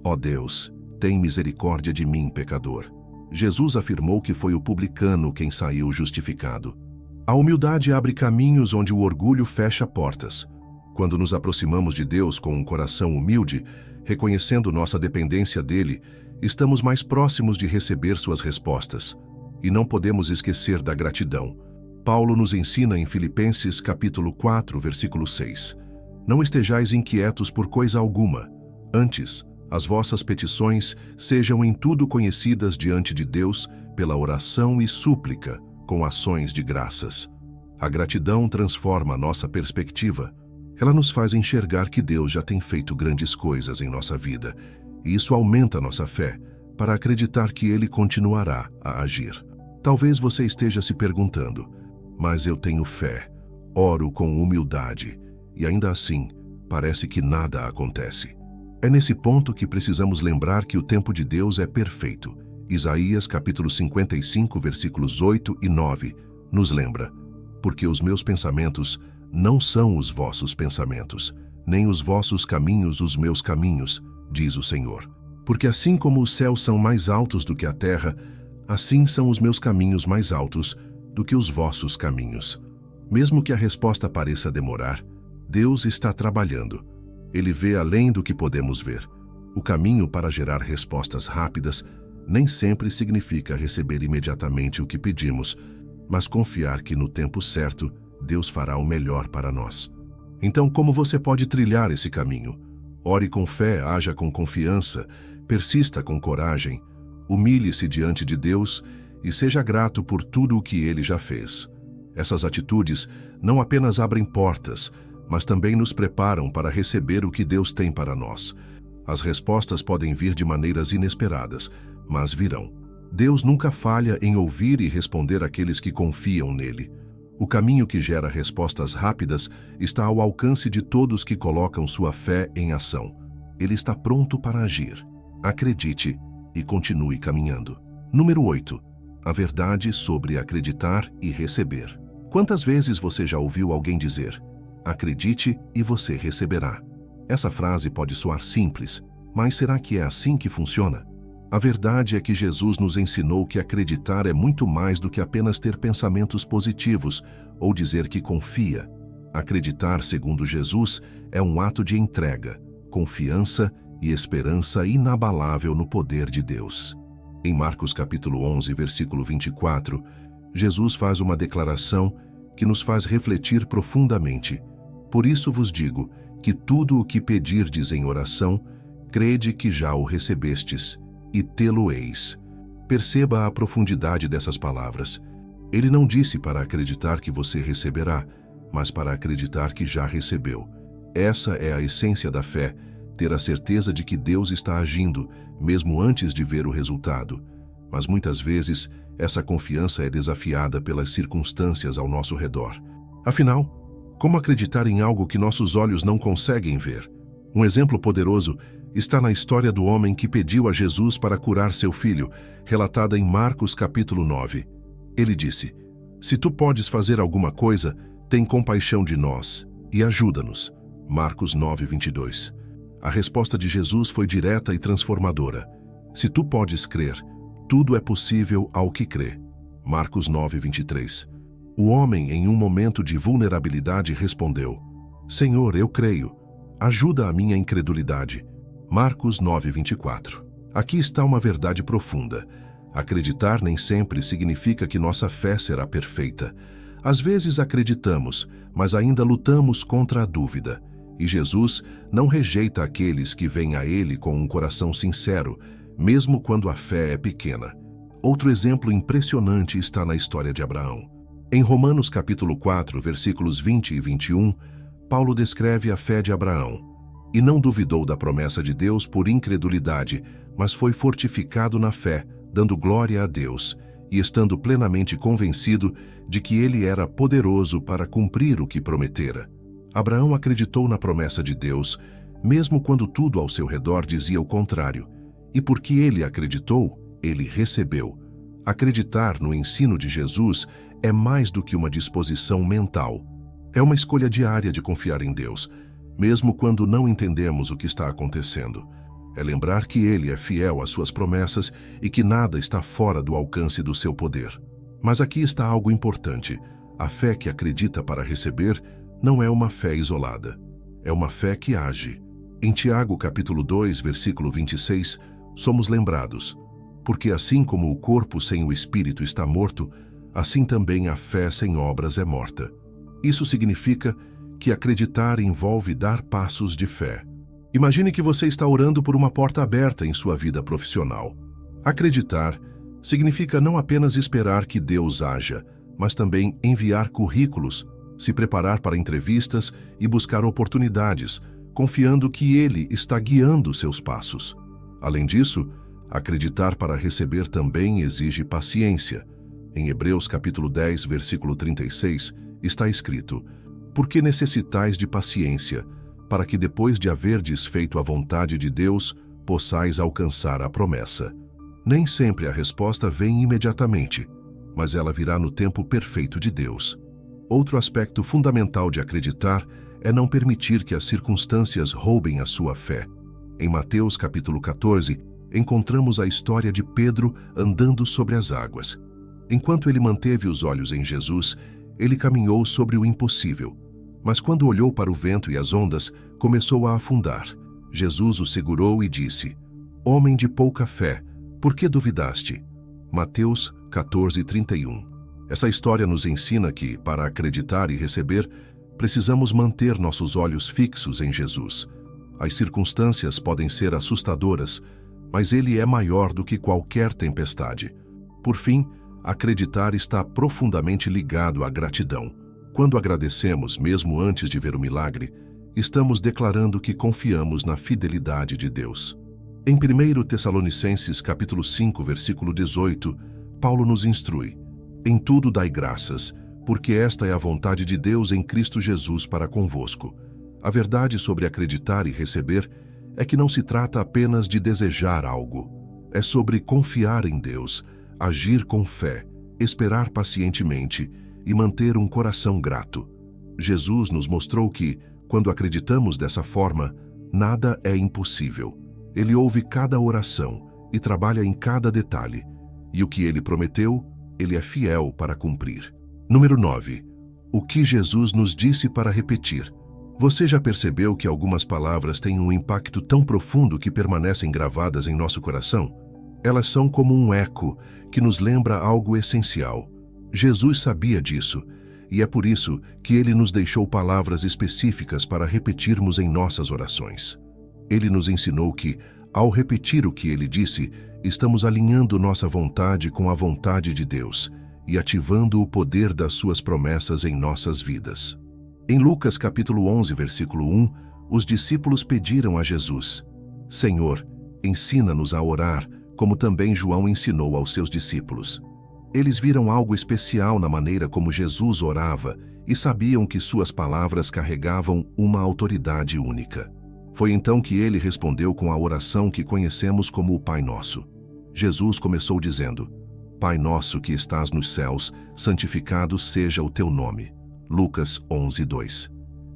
ó Deus, tem misericórdia de mim, pecador. Jesus afirmou que foi o publicano quem saiu justificado. A humildade abre caminhos onde o orgulho fecha portas. Quando nos aproximamos de Deus com um coração humilde, reconhecendo nossa dependência dele, estamos mais próximos de receber suas respostas. E não podemos esquecer da gratidão. Paulo nos ensina em Filipenses capítulo 4, versículo 6. Não estejais inquietos por coisa alguma. Antes, as vossas petições sejam em tudo conhecidas diante de Deus pela oração e súplica, com ações de graças. A gratidão transforma a nossa perspectiva. Ela nos faz enxergar que Deus já tem feito grandes coisas em nossa vida, e isso aumenta a nossa fé para acreditar que Ele continuará a agir. Talvez você esteja se perguntando: mas eu tenho fé, oro com humildade, e ainda assim, parece que nada acontece. É nesse ponto que precisamos lembrar que o tempo de Deus é perfeito. Isaías capítulo 55, versículos 8 e 9, nos lembra: porque os meus pensamentos não são os vossos pensamentos, nem os vossos caminhos os meus caminhos, diz o Senhor. Porque assim como os céus são mais altos do que a terra, assim são os meus caminhos mais altos do que os vossos caminhos. Mesmo que a resposta pareça demorar, Deus está trabalhando. Ele vê além do que podemos ver. O caminho para gerar respostas rápidas nem sempre significa receber imediatamente o que pedimos, mas confiar que no tempo certo Deus fará o melhor para nós. Então, como você pode trilhar esse caminho? Ore com fé, haja com confiança, persista com coragem, humilhe-se diante de Deus e seja grato por tudo o que Ele já fez. Essas atitudes não apenas abrem portas, mas também nos preparam para receber o que Deus tem para nós. As respostas podem vir de maneiras inesperadas, mas virão. Deus nunca falha em ouvir e responder àqueles que confiam nele. O caminho que gera respostas rápidas está ao alcance de todos que colocam sua fé em ação. Ele está pronto para agir. Acredite e continue caminhando. Número 8. A verdade sobre acreditar e receber. Quantas vezes você já ouviu alguém dizer: acredite e você receberá? Essa frase pode soar simples, mas será que é assim que funciona? A verdade é que Jesus nos ensinou que acreditar é muito mais do que apenas ter pensamentos positivos ou dizer que confia. Acreditar, segundo Jesus, é um ato de entrega, confiança e esperança inabalável no poder de Deus. Em Marcos capítulo 11, versículo 24, Jesus faz uma declaração que nos faz refletir profundamente. Por isso vos digo que tudo o que pedirdes em oração, crede que já o recebestes, e tê-lo-eis. Perceba a profundidade dessas palavras. Ele não disse para acreditar que você receberá, mas para acreditar que já recebeu. Essa é a essência da fé, ter a certeza de que Deus está agindo, mesmo antes de ver o resultado. Mas muitas vezes, essa confiança é desafiada pelas circunstâncias ao nosso redor. Afinal, como acreditar em algo que nossos olhos não conseguem ver? Um exemplo poderoso está na história do homem que pediu a Jesus para curar seu filho, relatada em Marcos capítulo 9. Ele disse: se tu podes fazer alguma coisa, tem compaixão de nós e ajuda-nos. Marcos 9, 22. A resposta de Jesus foi direta e transformadora. Se tu podes crer, tudo é possível ao que crê. Marcos 9, 23. O homem, em um momento de vulnerabilidade, respondeu: Senhor, eu creio. Ajuda a minha incredulidade. Marcos 9, 24. Aqui está uma verdade profunda. Acreditar nem sempre significa que nossa fé será perfeita. Às vezes acreditamos, mas ainda lutamos contra a dúvida. E Jesus não rejeita aqueles que vêm a Ele com um coração sincero, mesmo quando a fé é pequena. Outro exemplo impressionante está na história de Abraão. Em Romanos capítulo 4, versículos 20 e 21, Paulo descreve a fé de Abraão. E não duvidou da promessa de Deus por incredulidade, mas foi fortificado na fé, dando glória a Deus, e estando plenamente convencido de que ele era poderoso para cumprir o que prometera. Abraão acreditou na promessa de Deus, mesmo quando tudo ao seu redor dizia o contrário. E porque ele acreditou, ele recebeu. Acreditar no ensino de Jesus é mais do que uma disposição mental. É uma escolha diária de confiar em Deus, mesmo quando não entendemos o que está acontecendo. É lembrar que Ele é fiel às suas promessas e que nada está fora do alcance do seu poder. Mas aqui está algo importante. A fé que acredita para receber não é uma fé isolada. É uma fé que age. Em Tiago capítulo 2, versículo 26, somos lembrados: porque assim como o corpo sem o espírito está morto, assim também a fé sem obras é morta. Isso significa que acreditar envolve dar passos de fé. Imagine que você está orando por uma porta aberta em sua vida profissional. Acreditar significa não apenas esperar que Deus haja, mas também enviar currículos, se preparar para entrevistas e buscar oportunidades, confiando que Ele está guiando seus passos. Além disso, acreditar para receber também exige paciência. Em Hebreus capítulo 10, versículo 36, está escrito: porque necessitais de paciência, para que depois de haverdes feito a vontade de Deus, possais alcançar a promessa. Nem sempre a resposta vem imediatamente, mas ela virá no tempo perfeito de Deus. Outro aspecto fundamental de acreditar é não permitir que as circunstâncias roubem a sua fé. Em Mateus capítulo 14, encontramos a história de Pedro andando sobre as águas. Enquanto ele manteve os olhos em Jesus, ele caminhou sobre o impossível. Mas quando olhou para o vento e as ondas, começou a afundar. Jesus o segurou e disse: homem de pouca fé, por que duvidaste? Mateus 14:31. Essa história nos ensina que, para acreditar e receber, precisamos manter nossos olhos fixos em Jesus. As circunstâncias podem ser assustadoras, mas Ele é maior do que qualquer tempestade. Por fim, acreditar está profundamente ligado à gratidão. Quando agradecemos, mesmo antes de ver o milagre, estamos declarando que confiamos na fidelidade de Deus. Em 1 Tessalonicenses capítulo 5, versículo 18, Paulo nos instrui: em tudo dai graças, porque esta é a vontade de Deus em Cristo Jesus para convosco. A verdade sobre acreditar e receber é que não se trata apenas de desejar algo. É sobre confiar em Deus, agir com fé, esperar pacientemente e manter um coração grato. Jesus nos mostrou que, quando acreditamos dessa forma, nada é impossível. Ele ouve cada oração e trabalha em cada detalhe. E o que Ele prometeu, Ele é fiel para cumprir. Número 9. O que Jesus nos disse para repetir. Você já percebeu que algumas palavras têm um impacto tão profundo que permanecem gravadas em nosso coração? Elas são como um eco que nos lembra algo essencial. Jesus sabia disso, e é por isso que Ele nos deixou palavras específicas para repetirmos em nossas orações. Ele nos ensinou que, ao repetir o que Ele disse, estamos alinhando nossa vontade com a vontade de Deus e ativando o poder das suas promessas em nossas vidas. Em Lucas capítulo 11, versículo 1, os discípulos pediram a Jesus: Senhor, ensina-nos a orar, como também João ensinou aos seus discípulos. Eles viram algo especial na maneira como Jesus orava e sabiam que suas palavras carregavam uma autoridade única. Foi então que ele respondeu com a oração que conhecemos como o Pai Nosso. Jesus começou dizendo: Pai nosso que estás nos céus, santificado seja o teu nome. Lucas 11:2.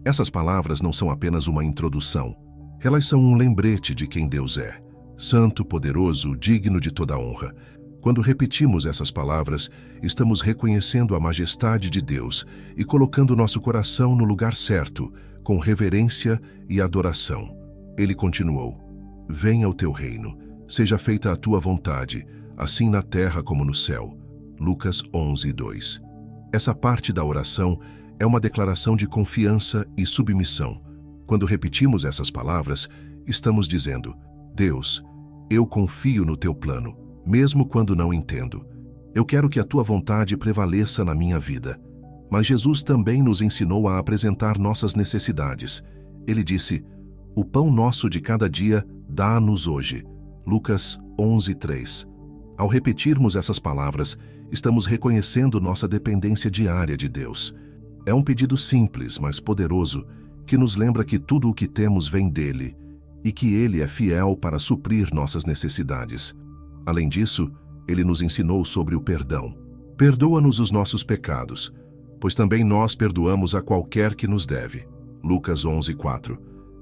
Essas palavras não são apenas uma introdução. Elas são um lembrete de quem Deus é. Santo, poderoso, digno de toda honra. Quando repetimos essas palavras, estamos reconhecendo a majestade de Deus e colocando nosso coração no lugar certo, com reverência e adoração. Ele continuou: Venha o teu reino, seja feita a tua vontade, assim na terra como no céu. Lucas 11:2. Essa parte da oração é uma declaração de confiança e submissão. Quando repetimos essas palavras, estamos dizendo: Deus, eu confio no teu plano, mesmo quando não entendo. Eu quero que a tua vontade prevaleça na minha vida. Mas Jesus também nos ensinou a apresentar nossas necessidades. Ele disse: o pão nosso de cada dia dá-nos hoje. Lucas 11:3. Ao repetirmos essas palavras, estamos reconhecendo nossa dependência diária de Deus. É um pedido simples, mas poderoso, que nos lembra que tudo o que temos vem dele e que ele é fiel para suprir nossas necessidades. Além disso, ele nos ensinou sobre o perdão. Perdoa-nos os nossos pecados, pois também nós perdoamos a qualquer que nos deve. Lucas 11:4.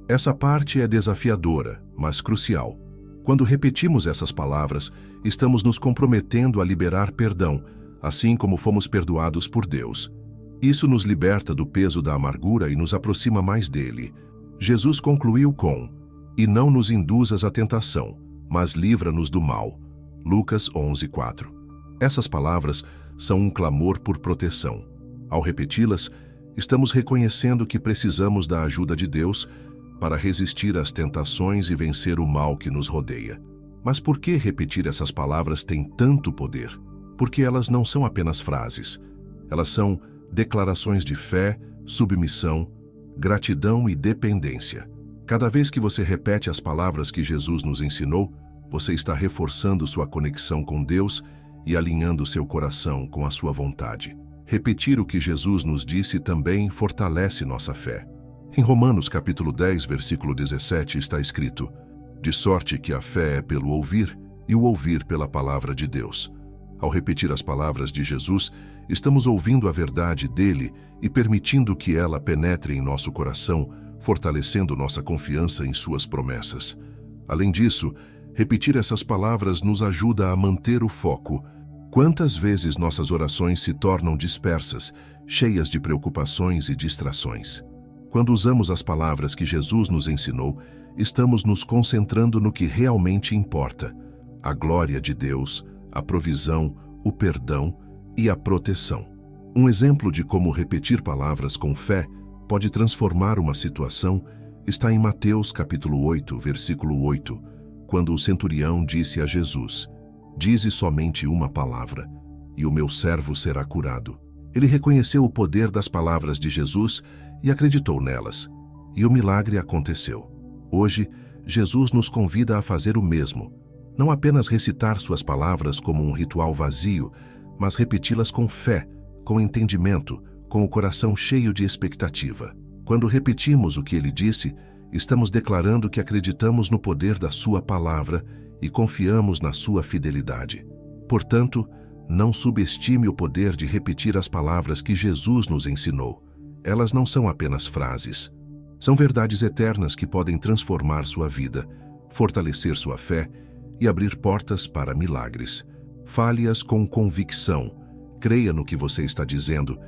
Essa parte é desafiadora, mas crucial. Quando repetimos essas palavras, estamos nos comprometendo a liberar perdão, assim como fomos perdoados por Deus. Isso nos liberta do peso da amargura e nos aproxima mais dele. Jesus concluiu com: e não nos induzas à tentação, mas livra-nos do mal. Lucas 11:4. Essas palavras são um clamor por proteção. Ao repeti-las, estamos reconhecendo que precisamos da ajuda de Deus para resistir às tentações e vencer o mal que nos rodeia. Mas por que repetir essas palavras tem tanto poder? Porque elas não são apenas frases. Elas são declarações de fé, submissão, gratidão e dependência. Cada vez que você repete as palavras que Jesus nos ensinou, você está reforçando sua conexão com Deus e alinhando seu coração com a sua vontade. Repetir o que Jesus nos disse também fortalece nossa fé. Em Romanos capítulo 10, versículo 17 está escrito: de sorte que a fé é pelo ouvir e o ouvir pela palavra de Deus. Ao repetir as palavras de Jesus, estamos ouvindo a verdade dele e permitindo que ela penetre em nosso coração, fortalecendo nossa confiança em suas promessas. Além disso, repetir essas palavras nos ajuda a manter o foco. Quantas vezes nossas orações se tornam dispersas, cheias de preocupações e distrações? Quando usamos as palavras que Jesus nos ensinou, estamos nos concentrando no que realmente importa: a glória de Deus, a provisão, o perdão e a proteção. Um exemplo de como repetir palavras com fé pode transformar uma situação está em Mateus capítulo 8, versículo 8, quando o centurião disse a Jesus: dize somente uma palavra, e o meu servo será curado. Ele reconheceu o poder das palavras de Jesus e acreditou nelas, e o milagre aconteceu. Hoje, Jesus nos convida a fazer o mesmo. Não apenas recitar suas palavras como um ritual vazio, mas repeti-las com fé, com entendimento, com o coração cheio de expectativa. Quando repetimos o que ele disse, estamos declarando que acreditamos no poder da sua palavra e confiamos na sua fidelidade. Portanto, não subestime o poder de repetir as palavras que Jesus nos ensinou. Elas não são apenas frases. São verdades eternas que podem transformar sua vida, fortalecer sua fé e abrir portas para milagres. Fale-as com convicção, creia no que você está dizendo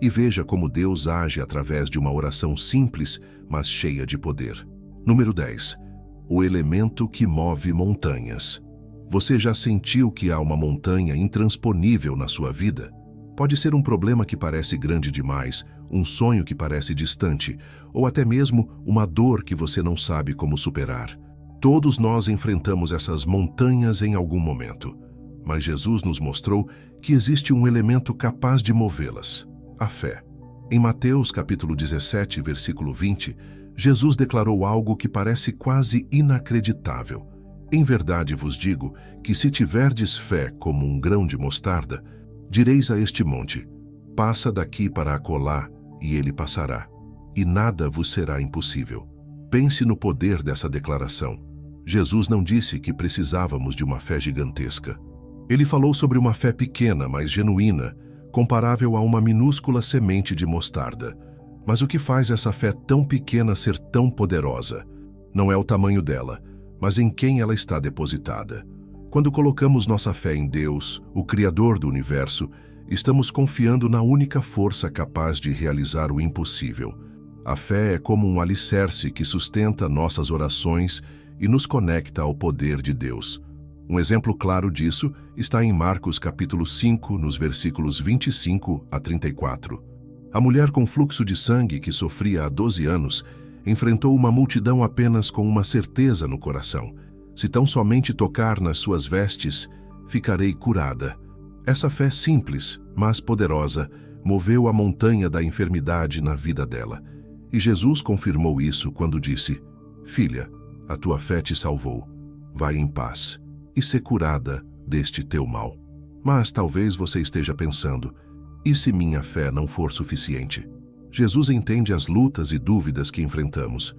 e veja como Deus age através de uma oração simples, mas cheia de poder. Número 10. O elemento que move montanhas. Você já sentiu que há uma montanha intransponível na sua vida? Pode ser um problema que parece grande demais, um sonho que parece distante, ou até mesmo uma dor que você não sabe como superar. Todos nós enfrentamos essas montanhas em algum momento, mas Jesus nos mostrou que existe um elemento capaz de movê-las: a fé. Em Mateus capítulo 17, versículo 20, Jesus declarou algo que parece quase inacreditável. Em verdade vos digo que se tiverdes fé como um grão de mostarda, direis a este monte: passa daqui para acolá, e ele passará, e nada vos será impossível. Pense no poder dessa declaração. Jesus não disse que precisávamos de uma fé gigantesca. Ele falou sobre uma fé pequena, mas genuína, comparável a uma minúscula semente de mostarda. Mas o que faz essa fé tão pequena ser tão poderosa? Não é o tamanho dela, mas em quem ela está depositada. Quando colocamos nossa fé em Deus, o Criador do universo, estamos confiando na única força capaz de realizar o impossível. A fé é como um alicerce que sustenta nossas orações e nos conecta ao poder de Deus. Um exemplo claro disso está em Marcos capítulo 5, nos versículos 25 a 34. A mulher com fluxo de sangue que sofria há 12 anos enfrentou uma multidão apenas com uma certeza no coração: se tão somente tocar nas suas vestes, ficarei curada. Essa fé simples, mas poderosa, moveu a montanha da enfermidade na vida dela. E Jesus confirmou isso quando disse: Filha, a tua fé te salvou. Vai em paz e ser curada deste teu mal. Mas talvez você esteja pensando: e se minha fé não for suficiente? Jesus entende as lutas e dúvidas que enfrentamos.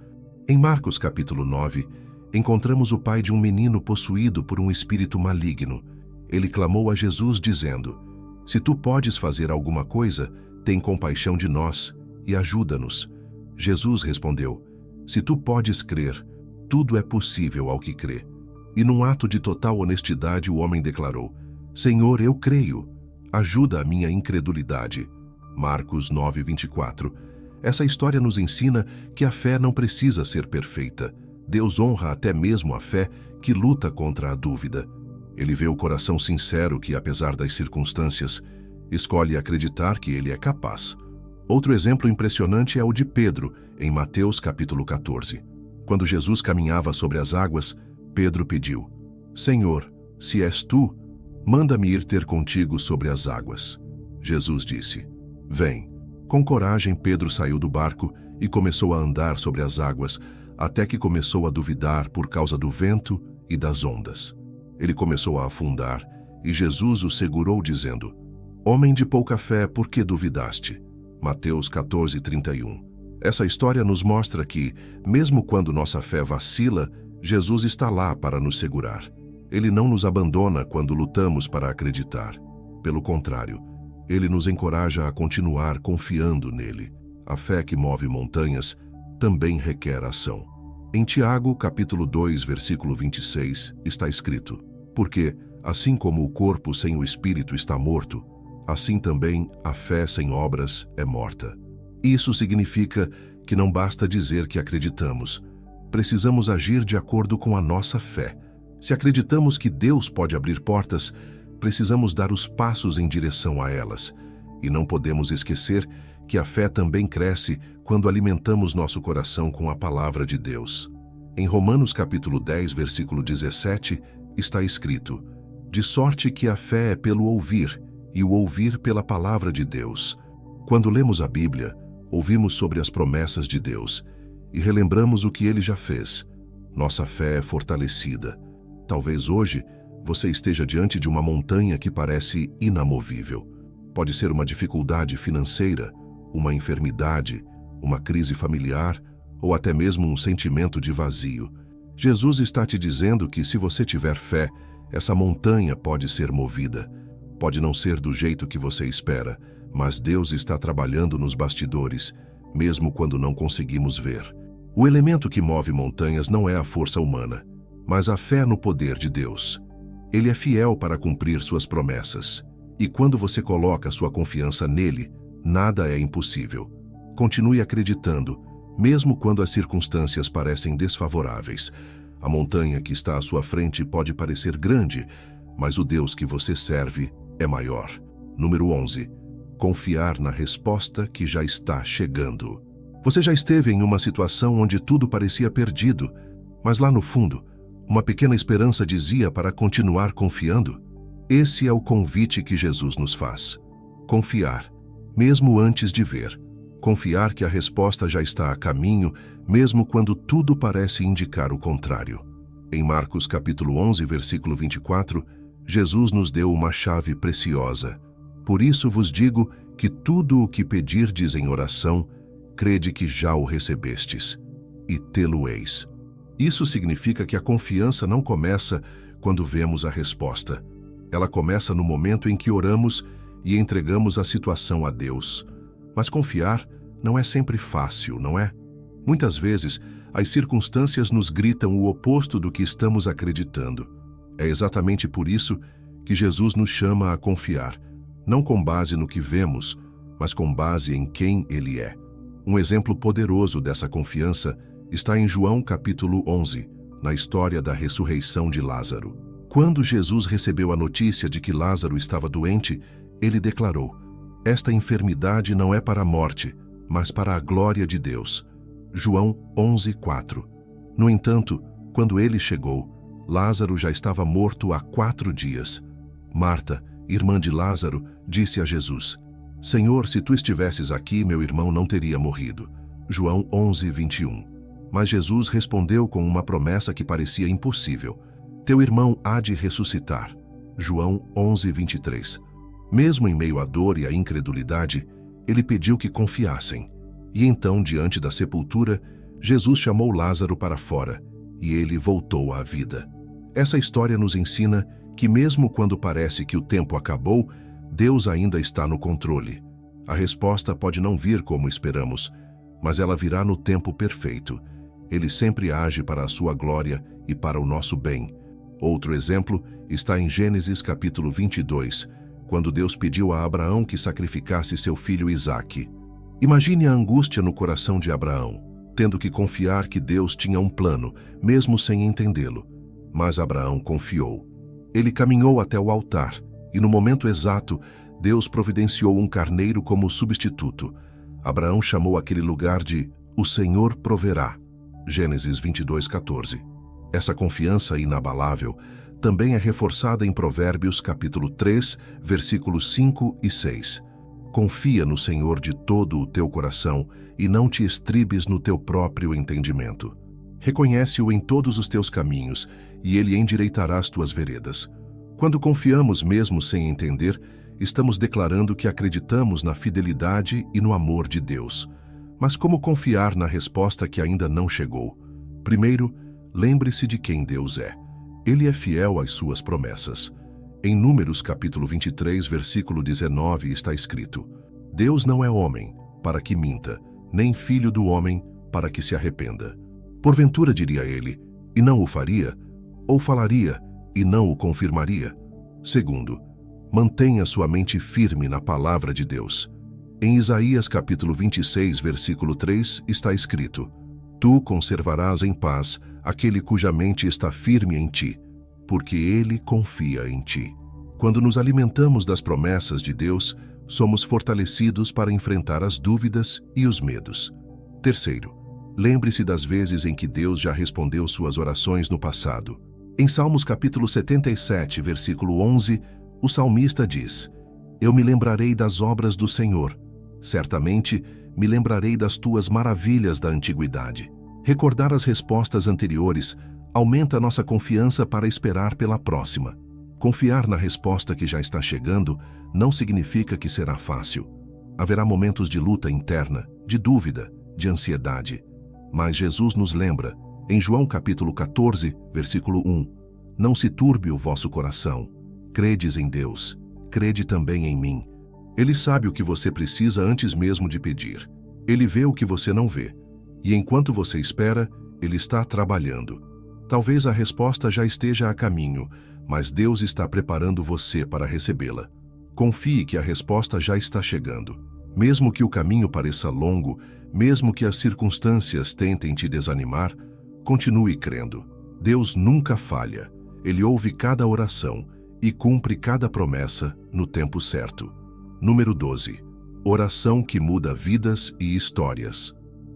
Em Marcos capítulo 9, encontramos o pai de um menino possuído por um espírito maligno. Ele clamou a Jesus dizendo: Se tu podes fazer alguma coisa, tem compaixão de nós e ajuda-nos. Jesus respondeu: Se tu podes crer, tudo é possível ao que crê. E num ato de total honestidade o homem declarou: Senhor, eu creio. Ajuda a minha incredulidade. Marcos 9:24. Essa história nos ensina que a fé não precisa ser perfeita. Deus honra até mesmo a fé que luta contra a dúvida. Ele vê o coração sincero que, apesar das circunstâncias, escolhe acreditar que ele é capaz. Outro exemplo impressionante é o de Pedro, em Mateus capítulo 14. Quando Jesus caminhava sobre as águas, Pedro pediu: Senhor, se és tu, manda-me ir ter contigo sobre as águas. Jesus disse: Vem. Com coragem, Pedro saiu do barco e começou a andar sobre as águas, até que começou a duvidar por causa do vento e das ondas. Ele começou a afundar e Jesus o segurou dizendo: Homem de pouca fé, por que duvidaste? Mateus 14:31. Essa história nos mostra que, mesmo quando nossa fé vacila, Jesus está lá para nos segurar. Ele não nos abandona quando lutamos para acreditar. Pelo contrário, ele nos encoraja a continuar confiando nele. A fé que move montanhas também requer ação. Em Tiago, capítulo 2, versículo 26, está escrito: Porque, assim como o corpo sem o espírito está morto, assim também a fé sem obras é morta. Isso significa que não basta dizer que acreditamos. Precisamos agir de acordo com a nossa fé. Se acreditamos que Deus pode abrir portas, precisamos dar os passos em direção a elas. E não podemos esquecer que a fé também cresce quando alimentamos nosso coração com a palavra de Deus. Em Romanos capítulo 10, versículo 17, está escrito: De sorte que a fé é pelo ouvir, e o ouvir pela palavra de Deus. Quando lemos a Bíblia, ouvimos sobre as promessas de Deus e relembramos o que Ele já fez. Nossa fé é fortalecida. Talvez hoje você esteja diante de uma montanha que parece inamovível. Pode ser uma dificuldade financeira, uma enfermidade, uma crise familiar ou até mesmo um sentimento de vazio. Jesus está te dizendo que, se você tiver fé, essa montanha pode ser movida. Pode não ser do jeito que você espera, mas Deus está trabalhando nos bastidores, mesmo quando não conseguimos ver. O elemento que move montanhas não é a força humana, mas a fé no poder de Deus. Ele é fiel para cumprir suas promessas. E quando você coloca sua confiança nele, nada é impossível. Continue acreditando, mesmo quando as circunstâncias parecem desfavoráveis. A montanha que está à sua frente pode parecer grande, mas o Deus que você serve é maior. Número 11. Confiar na resposta que já está chegando. Você já esteve em uma situação onde tudo parecia perdido, mas lá no fundo, uma pequena esperança dizia para continuar confiando? Esse é o convite que Jesus nos faz. Confiar, mesmo antes de ver. Confiar que a resposta já está a caminho, mesmo quando tudo parece indicar o contrário. Em Marcos capítulo 11, versículo 24, Jesus nos deu uma chave preciosa. Por isso vos digo que tudo o que pedirdes em oração, crede que já o recebestes, e tê-lo-eis. Isso significa que a confiança não começa quando vemos a resposta. Ela começa no momento em que oramos e entregamos a situação a Deus. Mas confiar não é sempre fácil, não é? Muitas vezes, as circunstâncias nos gritam o oposto do que estamos acreditando. É exatamente por isso que Jesus nos chama a confiar, não com base no que vemos, mas com base em quem Ele é. Um exemplo poderoso dessa confiança está em João capítulo 11, na história da ressurreição de Lázaro. Quando Jesus recebeu a notícia de que Lázaro estava doente, ele declarou: Esta enfermidade não é para a morte, mas para a glória de Deus. João 11:4. No entanto, quando ele chegou, Lázaro já estava morto há 4 dias. Marta, irmã de Lázaro, disse a Jesus: Senhor, se tu estivesses aqui, meu irmão não teria morrido. João 11:21. Mas Jesus respondeu com uma promessa que parecia impossível: Teu irmão há de ressuscitar. João 11:23. Mesmo em meio à dor e à incredulidade, ele pediu que confiassem. E então, diante da sepultura, Jesus chamou Lázaro para fora, e ele voltou à vida. Essa história nos ensina que mesmo quando parece que o tempo acabou, Deus ainda está no controle. A resposta pode não vir como esperamos, mas ela virá no tempo perfeito. Ele sempre age para a sua glória e para o nosso bem. Outro exemplo está em Gênesis capítulo 22, quando Deus pediu a Abraão que sacrificasse seu filho Isaque. Imagine a angústia no coração de Abraão, tendo que confiar que Deus tinha um plano, mesmo sem entendê-lo. Mas Abraão confiou. Ele caminhou até o altar, e no momento exato, Deus providenciou um carneiro como substituto. Abraão chamou aquele lugar de "O Senhor proverá". Gênesis 22:14. Essa confiança inabalável também é reforçada em Provérbios capítulo 3, versículos 5 e 6. Confia no Senhor de todo o teu coração e não te estribes no teu próprio entendimento. Reconhece-o em todos os teus caminhos e ele endireitará as tuas veredas. Quando confiamos mesmo sem entender, estamos declarando que acreditamos na fidelidade e no amor de Deus. Mas como confiar na resposta que ainda não chegou? Primeiro, lembre-se de quem Deus é. Ele é fiel às suas promessas. Em Números capítulo 23, versículo 19 está escrito: Deus não é homem, para que minta, nem filho do homem, para que se arrependa. Porventura diria ele, e não o faria? Ou falaria, e não o confirmaria? Segundo, mantenha sua mente firme na palavra de Deus. Em Isaías capítulo 26, versículo 3, está escrito: Tu conservarás em paz aquele cuja mente está firme em ti, porque ele confia em ti. Quando nos alimentamos das promessas de Deus, somos fortalecidos para enfrentar as dúvidas e os medos. Terceiro, lembre-se das vezes em que Deus já respondeu suas orações no passado. Em Salmos capítulo 77, versículo 11, o salmista diz: Eu me lembrarei das obras do Senhor. Certamente me lembrarei das tuas maravilhas da antiguidade. Recordar as respostas anteriores aumenta nossa confiança para esperar pela próxima. Confiar na resposta que já está chegando não significa que será fácil. Haverá momentos de luta interna, de dúvida, de ansiedade. Mas Jesus nos lembra, em João capítulo 14, versículo 1, Não se turbe o vosso coração. Credes em Deus, crede também em mim. Ele sabe o que você precisa antes mesmo de pedir. Ele vê o que você não vê. E enquanto você espera, ele está trabalhando. Talvez a resposta já esteja a caminho, mas Deus está preparando você para recebê-la. Confie que a resposta já está chegando. Mesmo que o caminho pareça longo, mesmo que as circunstâncias tentem te desanimar, continue crendo. Deus nunca falha. Ele ouve cada oração e cumpre cada promessa no tempo certo. Número 12. Oração que muda vidas e histórias.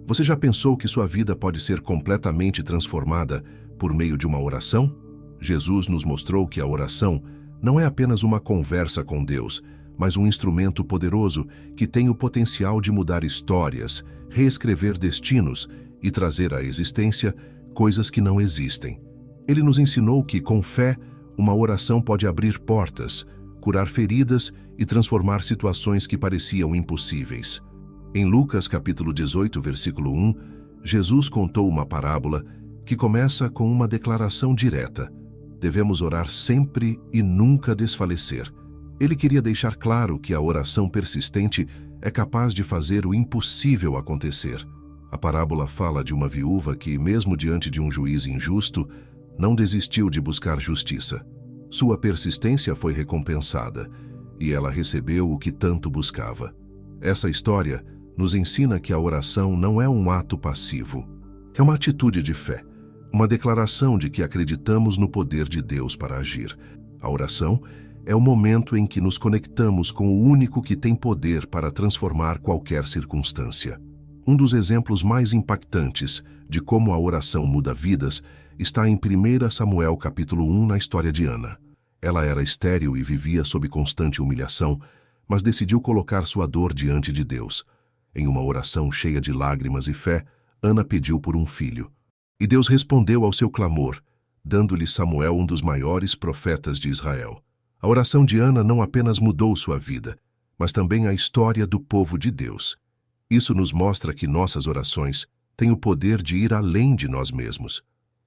Você já pensou que sua vida pode ser completamente transformada por meio de uma oração? Jesus nos mostrou que a oração não é apenas uma conversa com Deus, mas um instrumento poderoso que tem o potencial de mudar histórias, reescrever destinos e trazer à existência coisas que não existem. Ele nos ensinou que, com fé, uma oração pode abrir portas, curar feridas e transformar situações que pareciam impossíveis. Em Lucas capítulo 18, versículo 1, Jesus contou uma parábola que começa com uma declaração direta. Devemos orar sempre e nunca desfalecer. Ele queria deixar claro que a oração persistente é capaz de fazer o impossível acontecer. A parábola fala de uma viúva que, mesmo diante de um juiz injusto, não desistiu de buscar justiça. Sua persistência foi recompensada e ela recebeu o que tanto buscava. Essa história nos ensina que a oração não é um ato passivo. É uma atitude de fé, uma declaração de que acreditamos no poder de Deus para agir. A oração é o momento em que nos conectamos com o único que tem poder para transformar qualquer circunstância. Um dos exemplos mais impactantes de como a oração muda vidas está em 1 Samuel capítulo 1, na história de Ana. Ela era estéril e vivia sob constante humilhação, mas decidiu colocar sua dor diante de Deus. Em uma oração cheia de lágrimas e fé, Ana pediu por um filho. E Deus respondeu ao seu clamor, dando-lhe Samuel, um dos maiores profetas de Israel. A oração de Ana não apenas mudou sua vida, mas também a história do povo de Deus. Isso nos mostra que nossas orações têm o poder de ir além de nós mesmos.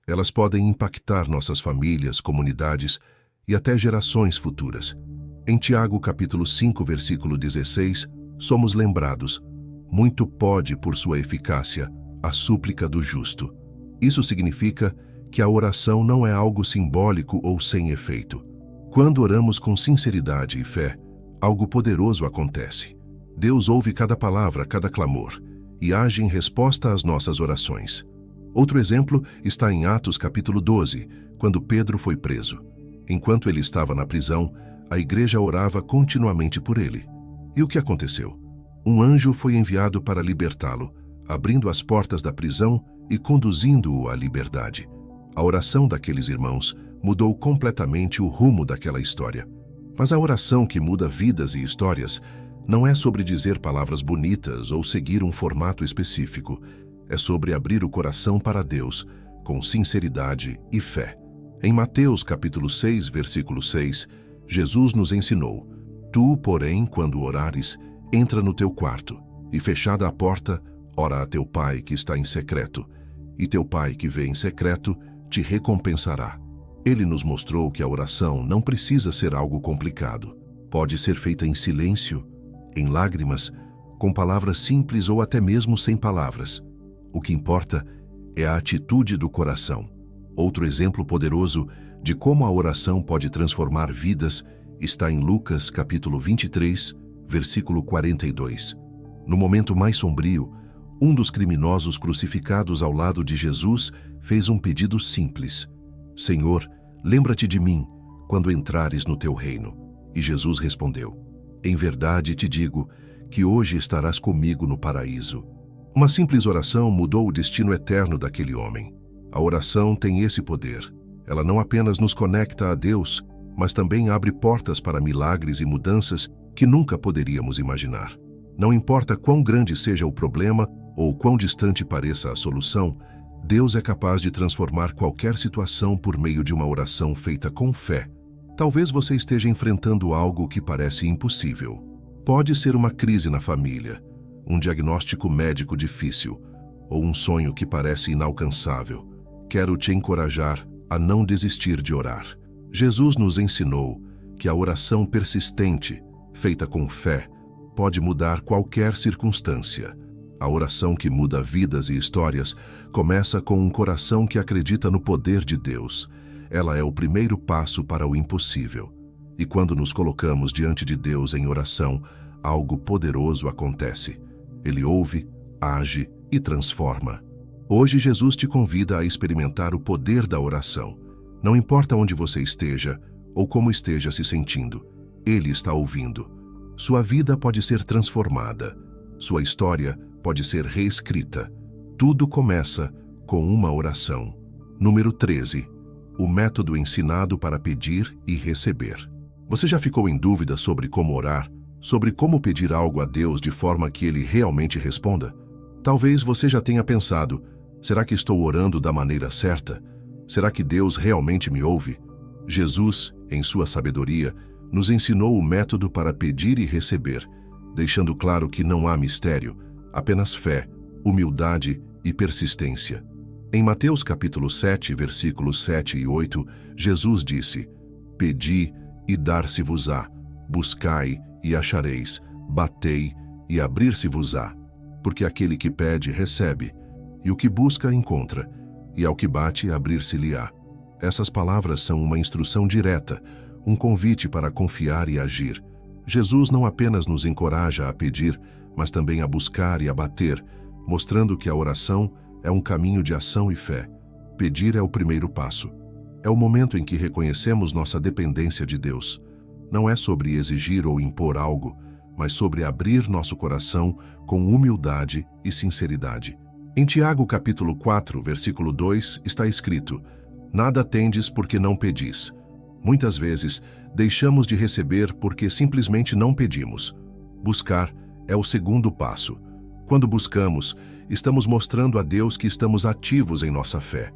Elas podem impactar nossas famílias, comunidades e até gerações futuras. Em Tiago capítulo 5, versículo 16, somos lembrados: muito pode, por sua eficácia, a súplica do justo. Isso significa que a oração não é algo simbólico ou sem efeito. Quando oramos com sinceridade e fé, algo poderoso acontece. Deus ouve cada palavra, cada clamor, e age em resposta às nossas orações. Outro exemplo está em Atos capítulo 12, quando Pedro foi preso. Enquanto ele estava na prisão, a igreja orava continuamente por ele. E o que aconteceu? Um anjo foi enviado para libertá-lo, abrindo as portas da prisão e conduzindo-o à liberdade. A oração daqueles irmãos mudou completamente o rumo daquela história. Mas a oração que muda vidas e histórias não é sobre dizer palavras bonitas ou seguir um formato específico. É sobre abrir o coração para Deus, com sinceridade e fé. Em Mateus capítulo 6, versículo 6, Jesus nos ensinou: tu, porém, quando orares, entra no teu quarto, e fechada a porta, ora a teu pai que está em secreto, e teu pai que vê em secreto te recompensará. Ele nos mostrou que a oração não precisa ser algo complicado. Pode ser feita em silêncio, em lágrimas, com palavras simples ou até mesmo sem palavras. O que importa é a atitude do coração. Outro exemplo poderoso de como a oração pode transformar vidas está em Lucas capítulo 23, versículo 42. No momento mais sombrio, um dos criminosos crucificados ao lado de Jesus fez um pedido simples: Senhor, lembra-te de mim quando entrares no teu reino. E Jesus respondeu: em verdade te digo que hoje estarás comigo no paraíso. Uma simples oração mudou o destino eterno daquele homem. A oração tem esse poder. Ela não apenas nos conecta a Deus, mas também abre portas para milagres e mudanças que nunca poderíamos imaginar. Não importa quão grande seja o problema ou quão distante pareça a solução, Deus é capaz de transformar qualquer situação por meio de uma oração feita com fé. Talvez você esteja enfrentando algo que parece impossível. Pode ser uma crise na família, um diagnóstico médico difícil ou um sonho que parece inalcançável. Quero te encorajar a não desistir de orar. Jesus nos ensinou que a oração persistente, feita com fé, pode mudar qualquer circunstância. A oração que muda vidas e histórias começa com um coração que acredita no poder de Deus. Ela é o primeiro passo para o impossível. E quando nos colocamos diante de Deus em oração, algo poderoso acontece. Ele ouve, age e transforma. Hoje Jesus te convida a experimentar o poder da oração. Não importa onde você esteja ou como esteja se sentindo, Ele está ouvindo. Sua vida pode ser transformada. Sua história pode ser reescrita. Tudo começa com uma oração. Número 13. O método ensinado para pedir e receber. Você já ficou em dúvida sobre como orar? Sobre como pedir algo a Deus de forma que Ele realmente responda? Talvez você já tenha pensado: será que estou orando da maneira certa? Será que Deus realmente me ouve? Jesus, em sua sabedoria, nos ensinou o método para pedir e receber, deixando claro que não há mistério, apenas fé, humildade e persistência. Em Mateus capítulo 7, versículos 7 e 8, Jesus disse: pedi e dar-se-vos-á, buscai e achareis, batei e abrir-se-vos-á. Porque aquele que pede, recebe, e o que busca, encontra, e ao que bate, abrir-se-lhe-á. Essas palavras são uma instrução direta, um convite para confiar e agir. Jesus não apenas nos encoraja a pedir, mas também a buscar e a bater, mostrando que a oração é um caminho de ação e fé. Pedir é o primeiro passo. É o momento em que reconhecemos nossa dependência de Deus. Não é sobre exigir ou impor algo, mas sobre abrir nosso coração com humildade e sinceridade. Em Tiago capítulo 4, versículo 2, está escrito: Nada tendes porque não pedis. Muitas vezes, deixamos de receber porque simplesmente não pedimos. Buscar é o segundo passo. Quando buscamos, estamos mostrando a Deus que estamos ativos em nossa fé.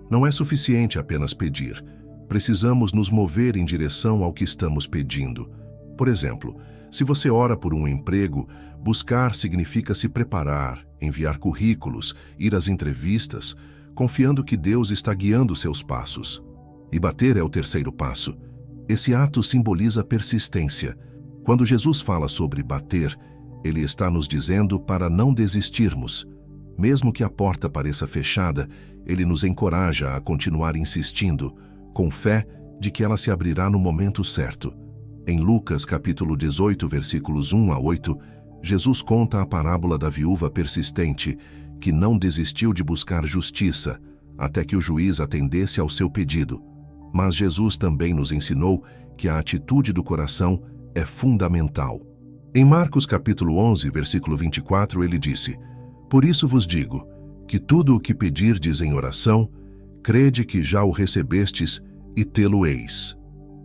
Não é suficiente apenas pedir. Precisamos nos mover em direção ao que estamos pedindo. Por exemplo, se você ora por um emprego, buscar significa se preparar, enviar currículos, ir às entrevistas, confiando que Deus está guiando seus passos. E bater é o terceiro passo. Esse ato simboliza persistência. Quando Jesus fala sobre bater, ele está nos dizendo para não desistirmos. Mesmo que a porta pareça fechada, ele nos encoraja a continuar insistindo, com fé de que ela se abrirá no momento certo. Em Lucas capítulo 18, versículos 1 a 8, Jesus conta a parábola da viúva persistente, que não desistiu de buscar justiça, até que o juiz atendesse ao seu pedido. Mas Jesus também nos ensinou que a atitude do coração é fundamental. Em Marcos capítulo 11, versículo 24, ele disse: Por isso vos digo, que tudo o que pedirdes em oração, crede que já o recebestes e tê-lo-eis.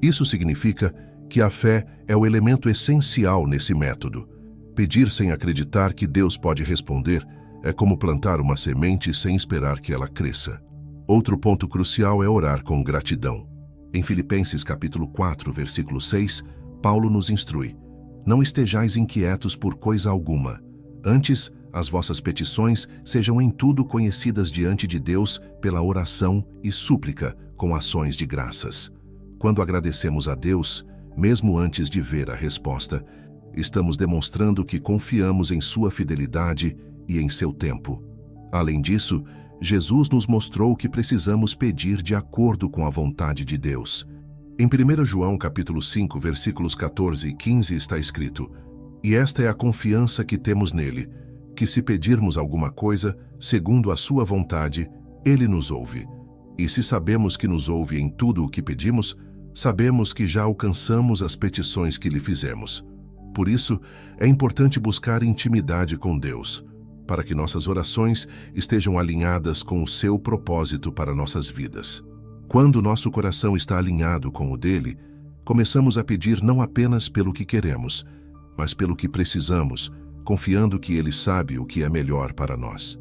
Isso significa que a fé é o elemento essencial nesse método. Pedir sem acreditar que Deus pode responder é como plantar uma semente sem esperar que ela cresça. Outro ponto crucial é orar com gratidão. Em Filipenses capítulo 4, versículo 6, Paulo nos instrui: Não estejais inquietos por coisa alguma. Antes, as vossas petições sejam em tudo conhecidas diante de Deus pela oração e súplica com ações de graças. Quando agradecemos a Deus, mesmo antes de ver a resposta, estamos demonstrando que confiamos em sua fidelidade e em seu tempo. Além disso, Jesus nos mostrou que precisamos pedir de acordo com a vontade de Deus. Em 1 João capítulo 5, versículos 14 e 15 está escrito: E esta é a confiança que temos nele, que se pedirmos alguma coisa, segundo a sua vontade, ele nos ouve. E se sabemos que nos ouve em tudo o que pedimos, sabemos que já alcançamos as petições que lhe fizemos. Por isso, é importante buscar intimidade com Deus, para que nossas orações estejam alinhadas com o seu propósito para nossas vidas. Quando nosso coração está alinhado com o dele, começamos a pedir não apenas pelo que queremos, mas pelo que precisamos, confiando que ele sabe o que é melhor para nós.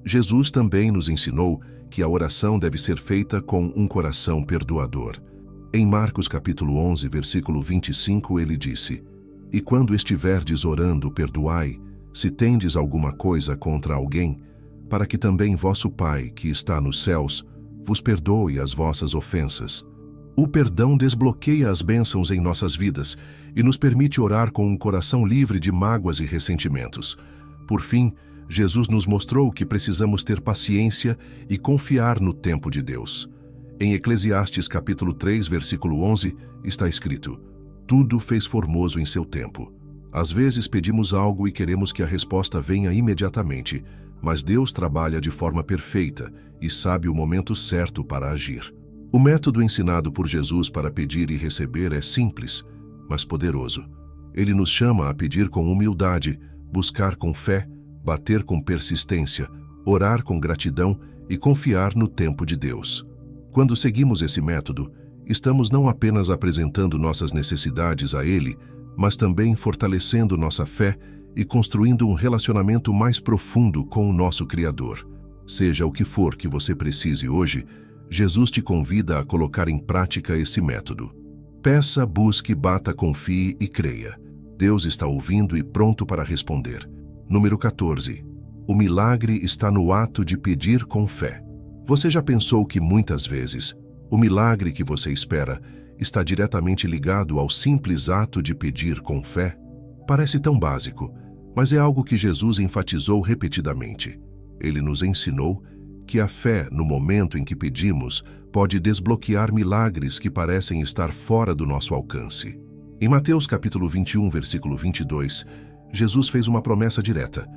Jesus também nos ensinou que a oração deve ser feita com um coração perdoador. Em Marcos capítulo 11, versículo 25, ele disse: E quando estiverdes orando, perdoai, se tendes alguma coisa contra alguém, para que também vosso Pai, que está nos céus, vos perdoe as vossas ofensas. O perdão desbloqueia as bênçãos em nossas vidas e nos permite orar com um coração livre de mágoas e ressentimentos. Por fim, Jesus nos mostrou que precisamos ter paciência e confiar no tempo de Deus. Em Eclesiastes capítulo 3, versículo 11, está escrito: Tudo fez formoso em seu tempo. Às vezes pedimos algo e queremos que a resposta venha imediatamente, mas Deus trabalha de forma perfeita e sabe o momento certo para agir. O método ensinado por Jesus para pedir e receber é simples, mas poderoso. Ele nos chama a pedir com humildade, buscar com fé, bater com persistência, orar com gratidão e confiar no tempo de Deus. Quando seguimos esse método, estamos não apenas apresentando nossas necessidades a Ele, mas também fortalecendo nossa fé e construindo um relacionamento mais profundo com o nosso Criador. Seja o que for que você precise hoje, Jesus te convida a colocar em prática esse método. Peça, busque, bata, confie e creia. Deus está ouvindo e pronto para responder. Número 14. O milagre está no ato de pedir com fé. Você já pensou que muitas vezes o milagre que você espera está diretamente ligado ao simples ato de pedir com fé? Parece tão básico, mas é algo que Jesus enfatizou repetidamente. Ele nos ensinou que a fé, no momento em que pedimos, pode desbloquear milagres que parecem estar fora do nosso alcance. Em Mateus capítulo 21, versículo 22, Jesus fez uma promessa direta: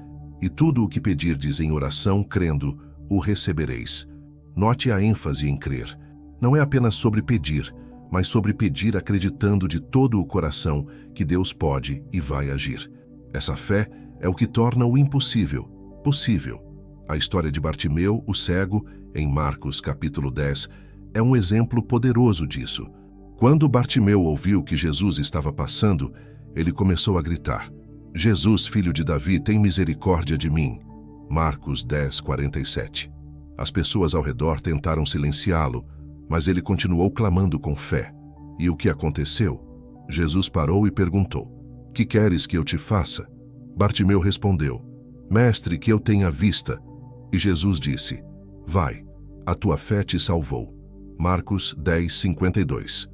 E tudo o que pedirdes em oração, crendo, o recebereis. Note a ênfase em crer. Não é apenas sobre pedir, mas sobre pedir acreditando de todo o coração que Deus pode e vai agir. Essa fé é o que torna o impossível possível. A história de Bartimeu, o cego, em Marcos capítulo 10, é um exemplo poderoso disso. Quando Bartimeu ouviu que Jesus estava passando, ele começou a gritar: Jesus, filho de Davi, tem misericórdia de mim. Marcos 10, 47. As pessoas ao redor tentaram silenciá-lo, mas ele continuou clamando com fé. E o que aconteceu? Jesus parou e perguntou: Que queres que eu te faça? Bartimeu respondeu: Mestre, que eu tenha vista. E Jesus disse: Vai, a tua fé te salvou. Marcos 10, 52.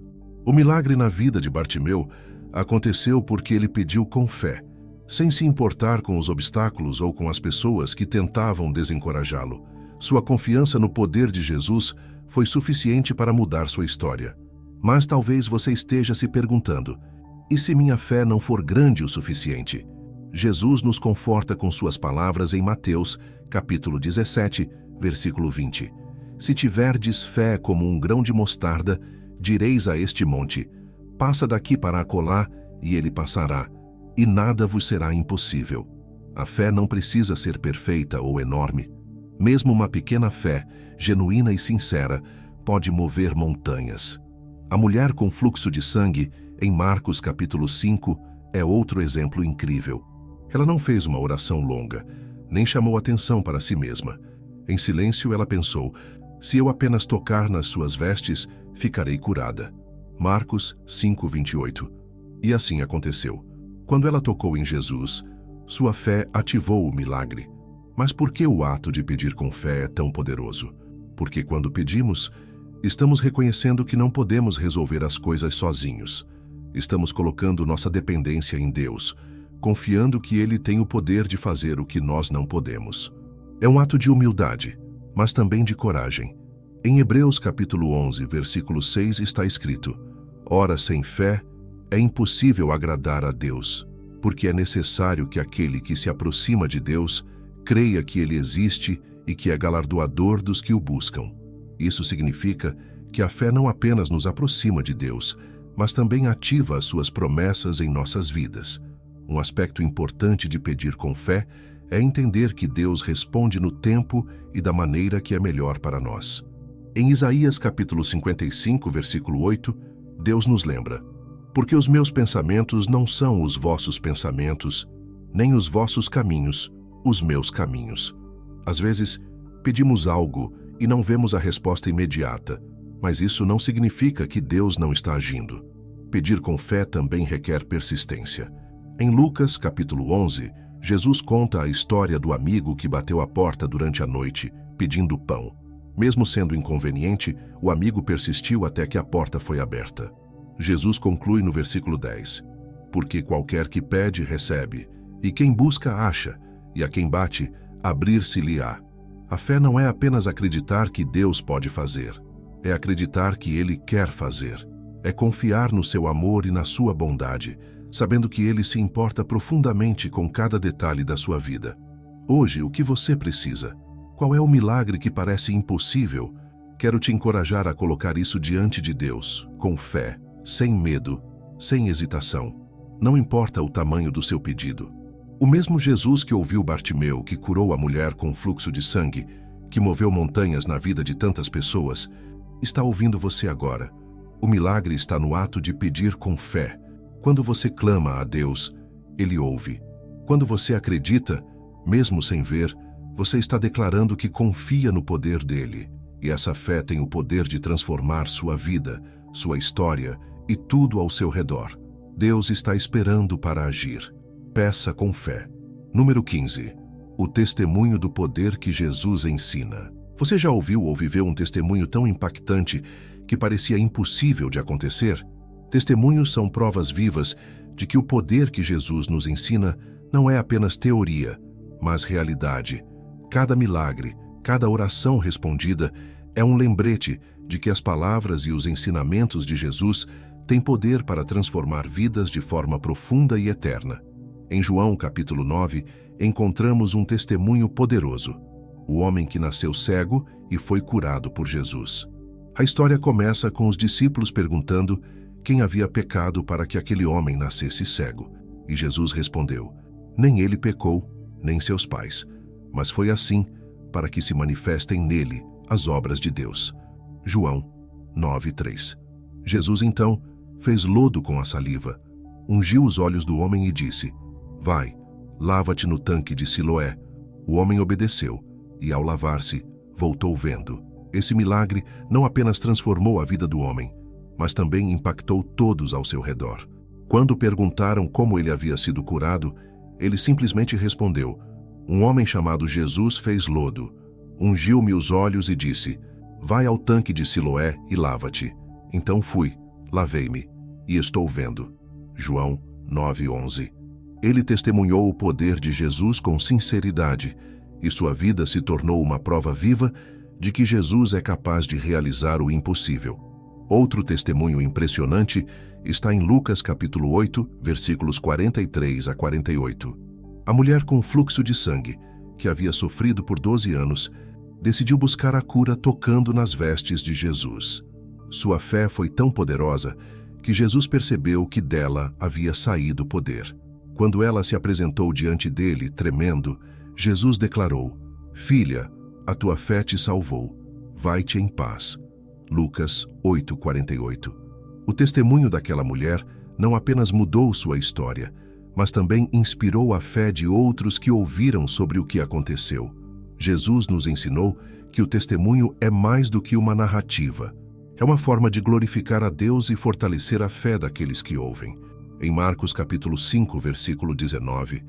O milagre na vida de Bartimeu aconteceu porque ele pediu com fé, sem se importar com os obstáculos ou com as pessoas que tentavam desencorajá-lo. Sua confiança no poder de Jesus foi suficiente para mudar sua história. Mas talvez você esteja se perguntando: e se minha fé não for grande o suficiente? Jesus nos conforta com suas palavras em Mateus, capítulo 17, versículo 20. Se tiverdes fé como um grão de mostarda, direis a este monte: passa daqui para acolá, e ele passará, e nada vos será impossível. A fé não precisa ser perfeita ou enorme. Mesmo uma pequena fé, genuína e sincera, pode mover montanhas. A mulher com fluxo de sangue, em Marcos capítulo 5, é outro exemplo incrível. Ela não fez uma oração longa, nem chamou atenção para si mesma. Em silêncio ela pensou: se eu apenas tocar nas suas vestes, ficarei curada. Marcos 5, 28. E assim aconteceu. Quando ela tocou em Jesus, sua fé ativou o milagre. Mas por que o ato de pedir com fé é tão poderoso? Porque quando pedimos, estamos reconhecendo que não podemos resolver as coisas sozinhos. Estamos colocando nossa dependência em Deus, confiando que Ele tem o poder de fazer o que nós não podemos. É um ato de humildade, mas também de coragem. Em Hebreus capítulo 11, versículo 6 está escrito: Ora, sem fé, é impossível agradar a Deus, porque é necessário que aquele que se aproxima de Deus creia que Ele existe e que é galardoador dos que o buscam. Isso significa que a fé não apenas nos aproxima de Deus, mas também ativa as suas promessas em nossas vidas. Um aspecto importante de pedir com fé é entender que Deus responde no tempo e da maneira que é melhor para nós. Em Isaías capítulo 55, versículo 8, Deus nos lembra: Porque os meus pensamentos não são os vossos pensamentos, nem os vossos caminhos, os meus caminhos. Às vezes, pedimos algo e não vemos a resposta imediata, mas isso não significa que Deus não está agindo. Pedir com fé também requer persistência. Em Lucas, capítulo 11, Jesus conta a história do amigo que bateu a porta durante a noite, pedindo pão. Mesmo sendo inconveniente, o amigo persistiu até que a porta foi aberta. Jesus conclui no versículo 10: Porque qualquer que pede, recebe, e quem busca, acha, e a quem bate, abrir-se-lhe-á. A fé não é apenas acreditar que Deus pode fazer, é acreditar que Ele quer fazer. É confiar no seu amor e na sua bondade, sabendo que Ele se importa profundamente com cada detalhe da sua vida. Hoje, o que você precisa? Qual é o milagre que parece impossível? Quero te encorajar a colocar isso diante de Deus, com fé, sem medo, sem hesitação. Não importa o tamanho do seu pedido. O mesmo Jesus que ouviu Bartimeu, que curou a mulher com fluxo de sangue, que moveu montanhas na vida de tantas pessoas, está ouvindo você agora. O milagre está no ato de pedir com fé. Quando você clama a Deus, Ele ouve. Quando você acredita, mesmo sem ver, você está declarando que confia no poder dele. E essa fé tem o poder de transformar sua vida, sua história e tudo ao seu redor. Deus está esperando para agir. Peça com fé. Número 15. O testemunho do poder que Jesus ensina. Você já ouviu ou viveu um testemunho tão impactante que parecia impossível de acontecer? Testemunhos são provas vivas de que o poder que Jesus nos ensina não é apenas teoria, mas realidade. Cada milagre, cada oração respondida é um lembrete de que as palavras e os ensinamentos de Jesus têm poder para transformar vidas de forma profunda e eterna. Em João capítulo 9, encontramos um testemunho poderoso: o homem que nasceu cego e foi curado por Jesus. A história começa com os discípulos perguntando quem havia pecado para que aquele homem nascesse cego. E Jesus respondeu: Nem ele pecou, nem seus pais, mas foi assim para que se manifestem nele as obras de Deus. João 9:3. Jesus então fez lodo com a saliva, ungiu os olhos do homem e disse: Vai, lava-te no tanque de Siloé. O homem obedeceu e, ao lavar-se, voltou vendo. Esse milagre não apenas transformou a vida do homem, mas também impactou todos ao seu redor. Quando perguntaram como ele havia sido curado, ele simplesmente respondeu: Um homem chamado Jesus fez lodo, ungiu-me os olhos e disse: Vai ao tanque de Siloé e lava-te. Então fui, lavei-me e estou vendo. João 9:11. Ele testemunhou o poder de Jesus com sinceridade, e sua vida se tornou uma prova viva de que Jesus é capaz de realizar o impossível. Outro testemunho impressionante está em Lucas capítulo 8, versículos 43 a 48. A mulher com fluxo de sangue, que havia sofrido por 12 anos, decidiu buscar a cura tocando nas vestes de Jesus. Sua fé foi tão poderosa que Jesus percebeu que dela havia saído poder. Quando ela se apresentou diante dele, tremendo, Jesus declarou: Filha, a tua fé te salvou. Vai-te em paz. Lucas 8:48. O testemunho daquela mulher não apenas mudou sua história, mas também inspirou a fé de outros que ouviram sobre o que aconteceu. Jesus nos ensinou que o testemunho é mais do que uma narrativa. É uma forma de glorificar a Deus e fortalecer a fé daqueles que ouvem. Em Marcos capítulo 5, versículo 19,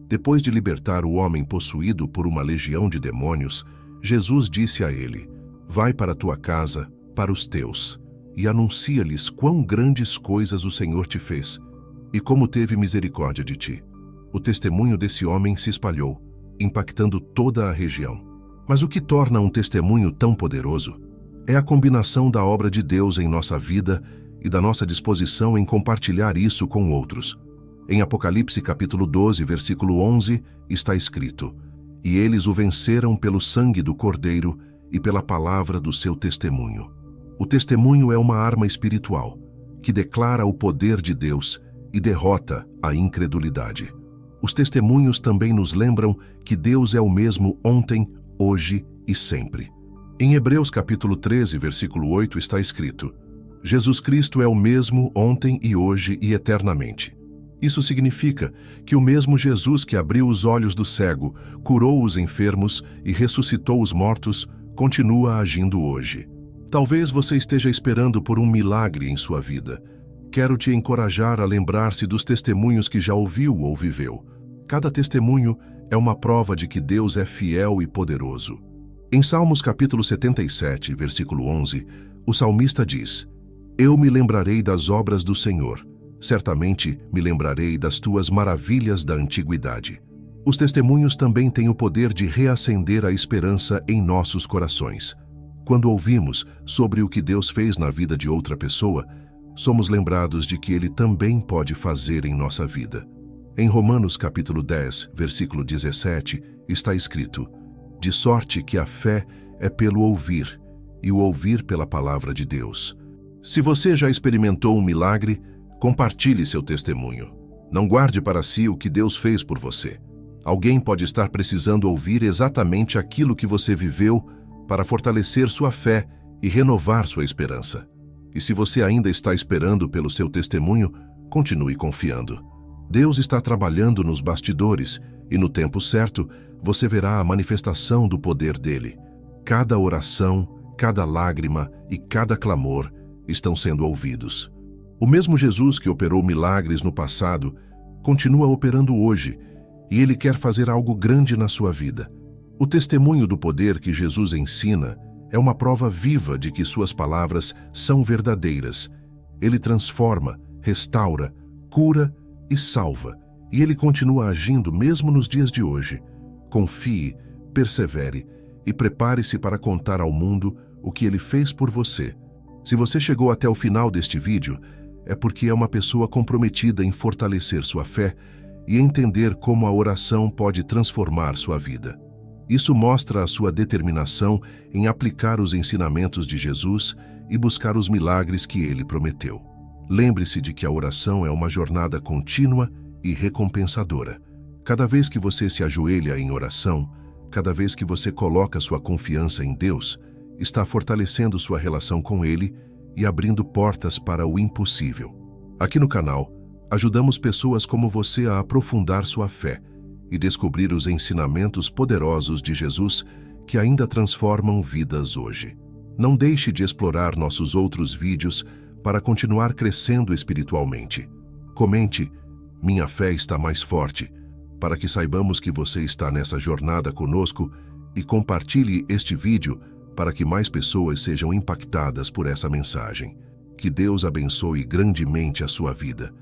depois de libertar o homem possuído por uma legião de demônios, Jesus disse a ele: Vai para a tua casa, para os teus, e anuncia-lhes quão grandes coisas o Senhor te fez, e como teve misericórdia de ti. O testemunho desse homem se espalhou, impactando toda a região. Mas o que torna um testemunho tão poderoso é a combinação da obra de Deus em nossa vida e da nossa disposição em compartilhar isso com outros. Em Apocalipse capítulo 12, versículo 11, está escrito: E eles o venceram pelo sangue do Cordeiro e pela palavra do seu testemunho. O testemunho é uma arma espiritual que declara o poder de Deus e derrota a incredulidade. Os testemunhos também nos lembram que Deus é o mesmo ontem, hoje e sempre. Em Hebreus capítulo 13, versículo 8 está escrito: Jesus Cristo é o mesmo ontem e hoje e eternamente. Isso significa que o mesmo Jesus que abriu os olhos do cego, curou os enfermos e ressuscitou os mortos, continua agindo hoje. Talvez você esteja esperando por um milagre em sua vida. Quero te encorajar a lembrar-se dos testemunhos que já ouviu ou viveu. Cada testemunho é uma prova de que Deus é fiel e poderoso. Em Salmos capítulo 77, versículo 11, o salmista diz: Eu me lembrarei das obras do Senhor, certamente me lembrarei das tuas maravilhas da antiguidade. Os testemunhos também têm o poder de reacender a esperança em nossos corações. Quando ouvimos sobre o que Deus fez na vida de outra pessoa, somos lembrados de que Ele também pode fazer em nossa vida. Em Romanos capítulo 10, versículo 17, está escrito: De sorte que a fé é pelo ouvir, e o ouvir pela palavra de Deus. Se você já experimentou um milagre, compartilhe seu testemunho. Não guarde para si o que Deus fez por você. Alguém pode estar precisando ouvir exatamente aquilo que você viveu para fortalecer sua fé e renovar sua esperança. E se você ainda está esperando pelo seu testemunho, continue confiando. Deus está trabalhando nos bastidores e no tempo certo você verá a manifestação do poder dele. Cada oração, cada lágrima e cada clamor estão sendo ouvidos. O mesmo Jesus que operou milagres no passado continua operando hoje, e ele quer fazer algo grande na sua vida. O testemunho do poder que Jesus ensina é uma prova viva de que suas palavras são verdadeiras. Ele transforma, restaura, cura e salva, e ele continua agindo mesmo nos dias de hoje. Confie, persevere e prepare-se para contar ao mundo o que ele fez por você. Se você chegou até o final deste vídeo, é porque é uma pessoa comprometida em fortalecer sua fé e entender como a oração pode transformar sua vida. Isso mostra a sua determinação em aplicar os ensinamentos de Jesus e buscar os milagres que ele prometeu. Lembre-se de que a oração é uma jornada contínua e recompensadora. Cada vez que você se ajoelha em oração, cada vez que você coloca sua confiança em Deus, está fortalecendo sua relação com Ele e abrindo portas para o impossível. Aqui no canal, ajudamos pessoas como você a aprofundar sua fé e descobrir os ensinamentos poderosos de Jesus que ainda transformam vidas hoje. Não deixe de explorar nossos outros vídeos para continuar crescendo espiritualmente. Comente, minha fé está mais forte, para que saibamos que você está nessa jornada conosco, e compartilhe este vídeo para que mais pessoas sejam impactadas por essa mensagem. Que Deus abençoe grandemente a sua vida.